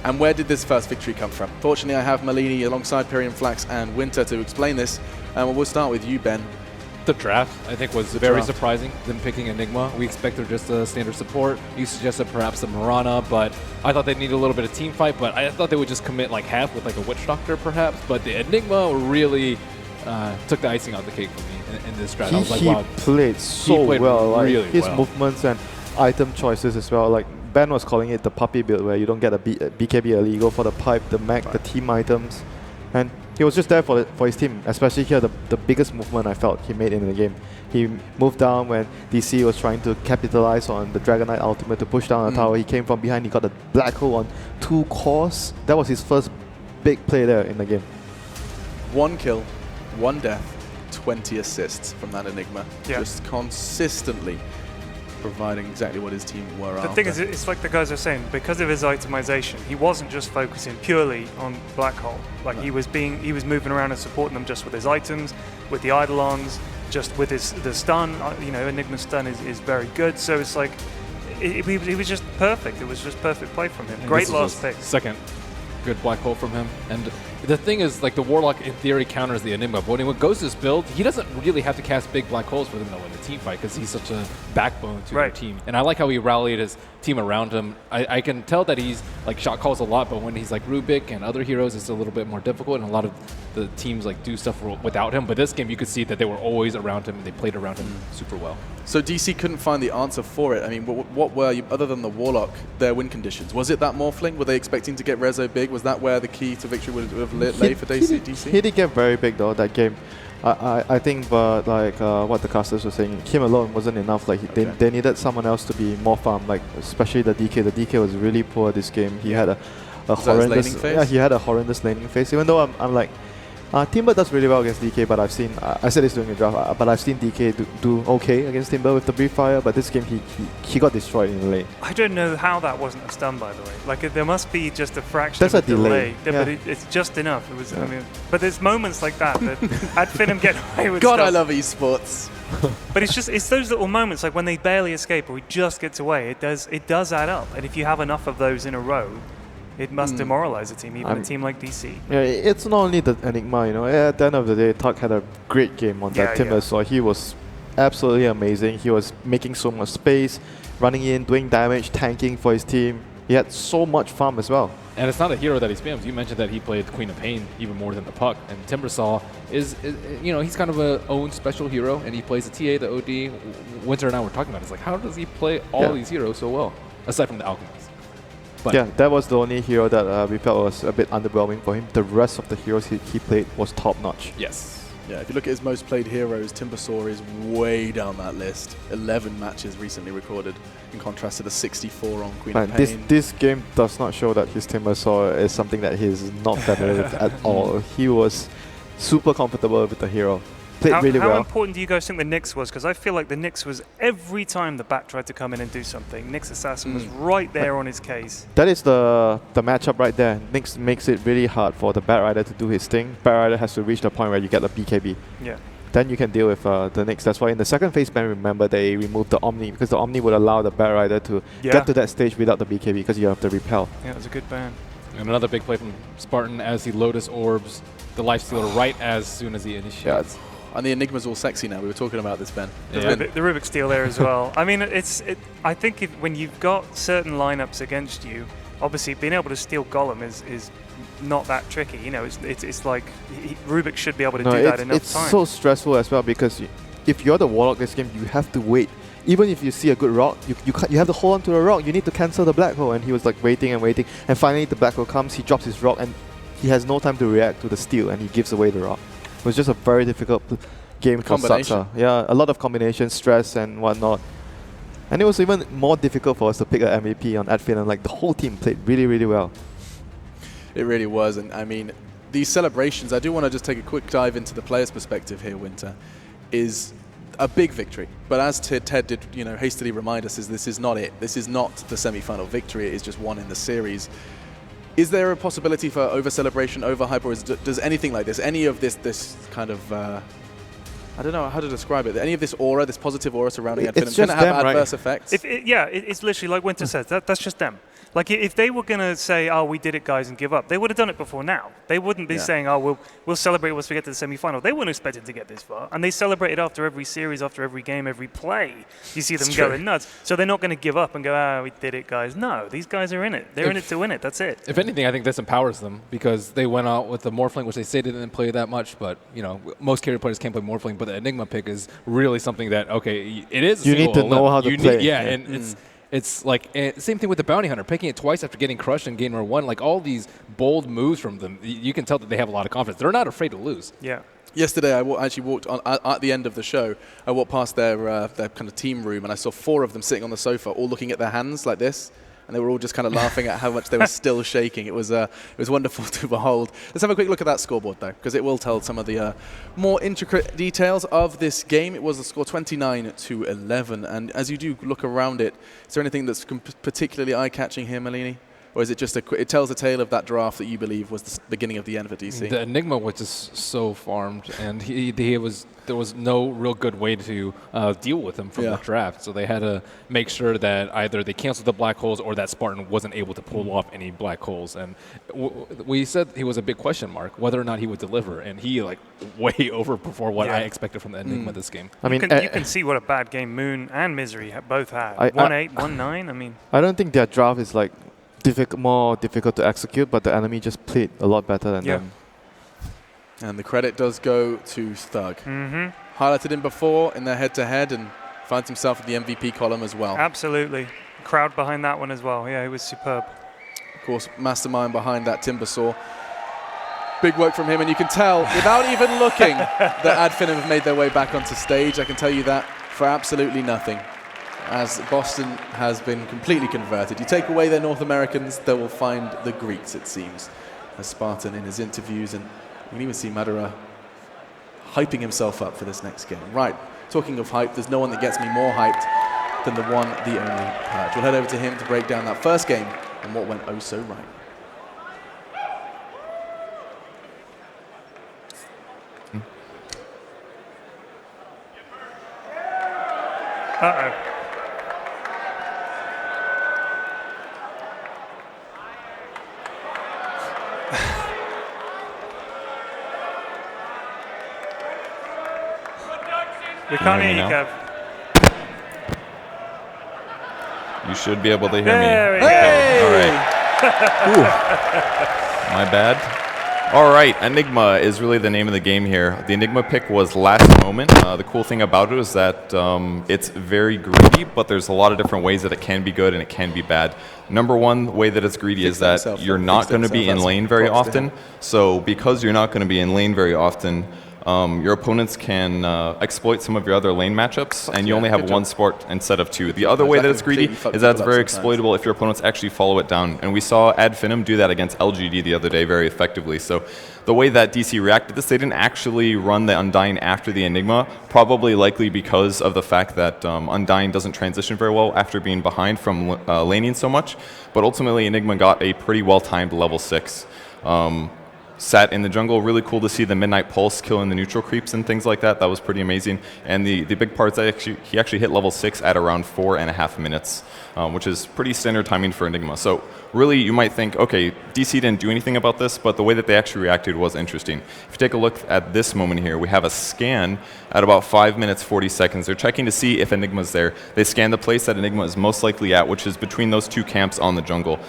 And where did this first victory come from? Fortunately, I have Malini alongside Pyrian Flax and Winter to explain this. We'll start with you, Ben. The draft, I think, was very surprising, them picking Enigma. We expected just a standard support. You suggested perhaps a Mirana, but I thought they'd need a little bit of team fight, but I thought they would just commit like half with like a Witch Doctor perhaps, but the Enigma really took the icing on the cake for me in this draft. I was like, wow. He played so well. Like really his movements and item choices as well. Like Ben was calling it the puppy build, where you don't get a BKB early, you go for the pipe, the mech, the team items. And he was just there for his team, especially here, the biggest movement I felt he made in the game. He moved down when DC was trying to capitalize on the Dragon Knight ultimate to push down the tower. He came from behind, he got a black hole on 2 cores. That was his first big play there in the game. 1 kill, 1 death, 20 assists from that Enigma. Yeah. Just consistently providing exactly what his team were after. The thing is, it's like the guys are saying, because of his itemization, he wasn't just focusing purely on Black Hole. Like he was moving around and supporting them just with his items, with the Eidolons. just with the stun, Enigma's stun is very good. So it's like, it was just perfect. It was just perfect play from him. And Great this last was pick. Second good black hole from him. And the thing is, like, the Warlock in theory counters the Enigma, but when it goes to this build, he doesn't really have to cast big black holes for them to win the team fight because he's such a backbone to their team. And I like how he rallied his team around him. I can tell that he's like shot calls a lot, but when he's like Rubik and other heroes, it's a little bit more difficult, and a lot of the teams like do stuff without him. But this game, you could see that they were always around him and they played around him super well. So DC couldn't find the answer for it. I mean, what were, other than the Warlock, their win conditions? Was it that Morphling? Were they expecting to get Rezo big? Was that where the key to victory would have lay for DC? He did get very big though that game. I think, but like what the casters were saying, him alone wasn't enough. Like they needed someone else to be more farm. Like especially the DK. The DK was really poor this game. He had a horrendous. Yeah, he had a horrendous laning phase. Even though I'm like, Timber does really well against DK, but I've seen, I said this during the draft, but I've seen DK do okay against Timber with the Brief Fire, but this game he got destroyed in the lane. I don't know how that wasn't a stun, by the way. Like, there must be just a fraction of a delay. Yeah. But it's just enough. It was. I mean, but there's moments like that at FINEM get away with God, stuff. I love esports. But it's those little moments, like when they barely escape or he just gets away, it does add up. And if you have enough of those in a row, it must demoralize a team, even a team like DC. Yeah, it's not only the Enigma, at the end of the day, Tuck had a great game on that Timber, so he was absolutely amazing. He was making so much space, running in, doing damage, tanking for his team. He had so much farm as well. And it's not a hero that he spams. You mentioned that he played Queen of Pain even more than the Puck. And Timbersaw is he's kind of a own special hero, and he plays the TA, the OD. Winter and I were talking about it. It's like, how does he play all these heroes so well, aside from the Alchemist? But yeah, that was the only hero that we felt was a bit underwhelming for him. The rest of the heroes he played was top-notch. Yes. Yeah, if you look at his most played heroes, Timbersaw is way down that list. 11 matches recently recorded, in contrast to the 64 on Queen of Pain. This game does not show that his Timbersaw is something that he's not familiar with at all. He was super comfortable with the hero. Played really well. How important do you guys think the Nyx was? Because I feel like the Nyx was, every time the Bat tried to come in and do something, Nyx Assassin was right there on his case. That is the matchup right there. Nyx makes it really hard for the Bat Rider to do his thing. Bat Rider has to reach the point where you get the BKB. Yeah. Then you can deal with the Nyx. That's why in the second phase ban, remember, they removed the Omni, because the Omni would allow the Bat Rider to get to that stage without the BKB, because you have the repel. Yeah, it was a good ban. And another big play from Spartan as he Lotus Orbs the lifesteal right as soon as he initiates. Yeah. And the Enigma's all sexy now. We were talking about this, Ben. The Rubik steal there as well. I mean, I think when you've got certain lineups against you, obviously being able to steal Golem is not that tricky. It's like Rubik should be able to do that enough it's time. It's so stressful as well, because if you're the Warlock this game, you have to wait. Even if you see a good rock, you have to hold on to the rock. You need to cancel the black hole. And he was like waiting and waiting. And finally the black hole comes, he drops his rock, and he has no time to react to the steal, and he gives away the rock. It was just a very difficult game for Saksa. Yeah, a lot of combination, stress and whatnot. And it was even more difficult for us to pick an MVP on FINEM. Like, the whole team played really, really well. It really was. And I mean, these celebrations, I do want to just take a quick dive into the player's perspective here, Winter, is a big victory. But as Ted did, hastily remind us, this is not it. This is not the semi-final victory. It is just one in the series. Is there a possibility for over-celebration, over-hype, or does anything like this, any of this kind of, I don't know how to describe it, any of this aura, this positive aura surrounding FINEM, can it have adverse effects? It's literally like Winter says, that's just them. Like, if they were going to say, oh, we did it, guys, and give up, they would have done it before now. They wouldn't be saying, oh, we'll celebrate once we get to the semi-final. They weren't expecting to get this far. And they celebrated after every series, after every game, every play. You see them going nuts. So they're not going to give up and go, oh, we did it, guys. No, these guys are in it. They're in it to win it. That's it. If anything, I think this empowers them, because they went out with the Morphling, which they say they didn't play that much, but, most carry players can't play Morphling, but the Enigma pick is really something that, okay, it is you need to know how to play. And it's like, same thing with the Bounty Hunter, picking it twice after getting crushed in game number 1. Like, all these bold moves from them, you can tell that they have a lot of confidence. They're not afraid to lose. Yeah. Yesterday, I actually walked on at the end of the show. I walked past their kind of team room, and I saw 4 of them sitting on the sofa, all looking at their hands like this, and they were all just kind of laughing at how much they were still shaking. It was wonderful to behold. Let's have a quick look at that scoreboard, though, because it will tell some of the more intricate details of this game. It was the score 29-11, and as you do look around it, is there anything that's particularly eye-catching here, Malini? Or is it just it tells the tale of that draft that you believe was the beginning of the end for DC? The Enigma was just so farmed, and there was no real good way to deal with him from the draft. So they had to make sure that either they canceled the black holes or that Spartan wasn't able to pull off any black holes. And we said he was a big question mark whether or not he would deliver, and he like way overperformed what I expected from the Enigma this game. I mean, you can see what a bad game Moon and Misery both had. 1-8, 1-9. I mean, I don't think their draft is like more difficult to execute, but the enemy just played a lot better than them. And the credit does go to Thug. Highlighted him before in their head-to-head and finds himself at the MVP column as well. Absolutely. Crowd behind that one as well. Yeah, he was superb. Of course, mastermind behind that Timbersaw. Big work from him, and you can tell, without even looking, that FINEM have made their way back onto stage. I can tell you that for absolutely nothing, as Boston has been completely converted. You take away their North Americans, they will find the Greeks, it seems, as Spartan in his interviews, and you can even see Madara hyping himself up for this next game. Right, talking of hype, there's no one that gets me more hyped than the one, the only Purge. We'll head over to him to break down that first game and what went oh so right. Uh-oh. We can't hear you, Kev. You should be able to hear There me. we go. All right. Ooh. My bad. All right, Enigma is really the name of the game here. The Enigma pick was last moment. The cool thing about it is that it's very greedy, but there's a lot of different ways that it can be good and it can be bad. Number one way that it's greedy is that you're not going to be in lane very often. So because you're not going to be in lane very often, your opponents can exploit some of your other lane matchups, and you only have one support instead of two. The other way that it's greedy is that it's very exploitable if your opponents actually follow it down. And we saw FINEM do that against LGD the other day very effectively. So the way that DC reacted to this, they didn't actually run the Undying after the Enigma, probably likely because of the fact that Undying doesn't transition very well after being behind from laning so much. But ultimately, Enigma got a pretty well-timed level 6. Sat in the jungle, really cool to see the Midnight Pulse killing the neutral creeps and things like that. That was pretty amazing. And the big part is that he actually hit level 6 at around 4.5 minutes, which is pretty standard timing for Enigma. So really, you might think, okay, DC didn't do anything about this, but the way that they actually reacted was interesting. If you take a look at this moment here, we have a scan at about 5 minutes, 40 seconds. They're checking to see if Enigma's there. They scan the place that Enigma is most likely at, which is between those two camps on the jungle.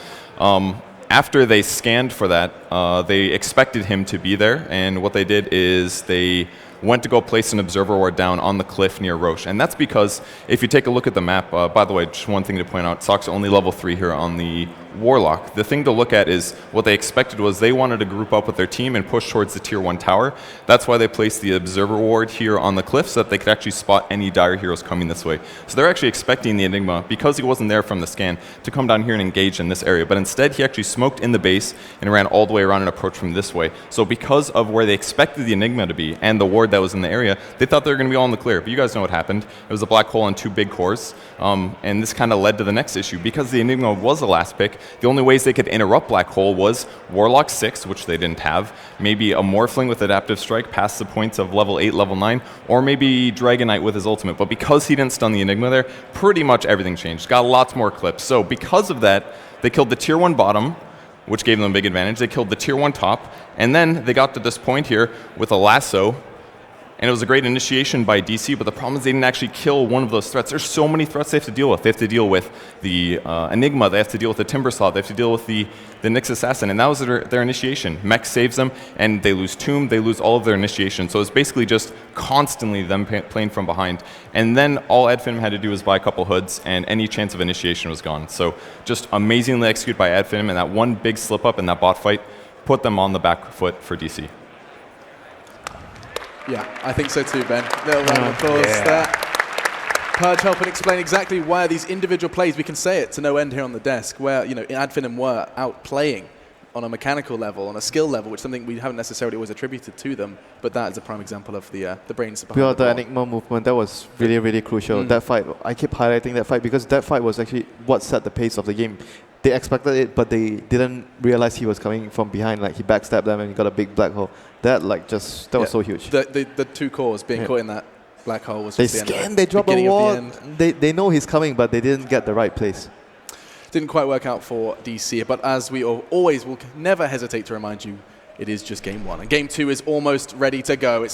After they scanned for that, they expected him to be there, and what they did is they went to go place an observer ward down on the cliff near Roche. And that's because if you take a look at the map, by the way, just one thing to point out, Sock's only level 3 here on the Warlock. The thing to look at is what they expected was they wanted to group up with their team and push towards the tier 1 tower. That's why they placed the observer ward here on the cliff so that they could actually spot any dire heroes coming this way. So they're actually expecting the Enigma, because he wasn't there from the scan, to come down here and engage in this area. But instead, he actually smoked in the base and ran all the way around and approached from this way. So because of where they expected the Enigma to be and the ward that was in the area, they thought they were going to be all in the clear. But you guys know what happened. It was a black hole on 2 big cores. And this kind of led to the next issue. Because the Enigma was the last pick, the only ways they could interrupt Black Hole was Warlock 6, which they didn't have, maybe a Morphling with Adaptive Strike past the points of level 8, level 9, or maybe Dragon Knight with his ultimate. But because he didn't stun the Enigma there, pretty much everything changed. Got lots more clips. So because of that, they killed the tier 1 bottom, which gave them a big advantage. They killed the tier 1 top, and then they got to this point here with a lasso. And it was a great initiation by DC, but the problem is they didn't actually kill one of those threats. There's so many threats they have to deal with. They have to deal with the Enigma, they have to deal with the Timbersaw, they have to deal with the Nyx Assassin, and that was their initiation. Mech saves them, and they lose Tomb, they lose all of their initiation. So it's basically just constantly them playing from behind. And then all FINEM had to do was buy a couple hoods, and any chance of initiation was gone. So just amazingly executed by FINEM, and that one big slip-up in that bot fight put them on the back foot for DC. Yeah, I think so too, Ben. Little round of applause there. Purge helping explain exactly why these individual plays, we can say it to no end here on the desk, where, you know, FINEM were outplaying on a mechanical level, on a skill level, which is something we haven't necessarily always attributed to them, but that is a prime example of the brains behind the Enigma movement, that was really, really crucial. That fight, I keep highlighting that fight because that fight was actually what set the pace of the game. they expected it, but they didn't realize he was coming from behind. Like he backstabbed them and he got a big black hole. That was so huge. The two cores being caught in that black hole was They just the end of scanned, it. they dropped a Beginning of the wall. end. They know he's coming, but they didn't get the right place. Didn't quite work out for DC, but as we always will never hesitate to remind you, it is just game one. And game two is almost ready to go. It's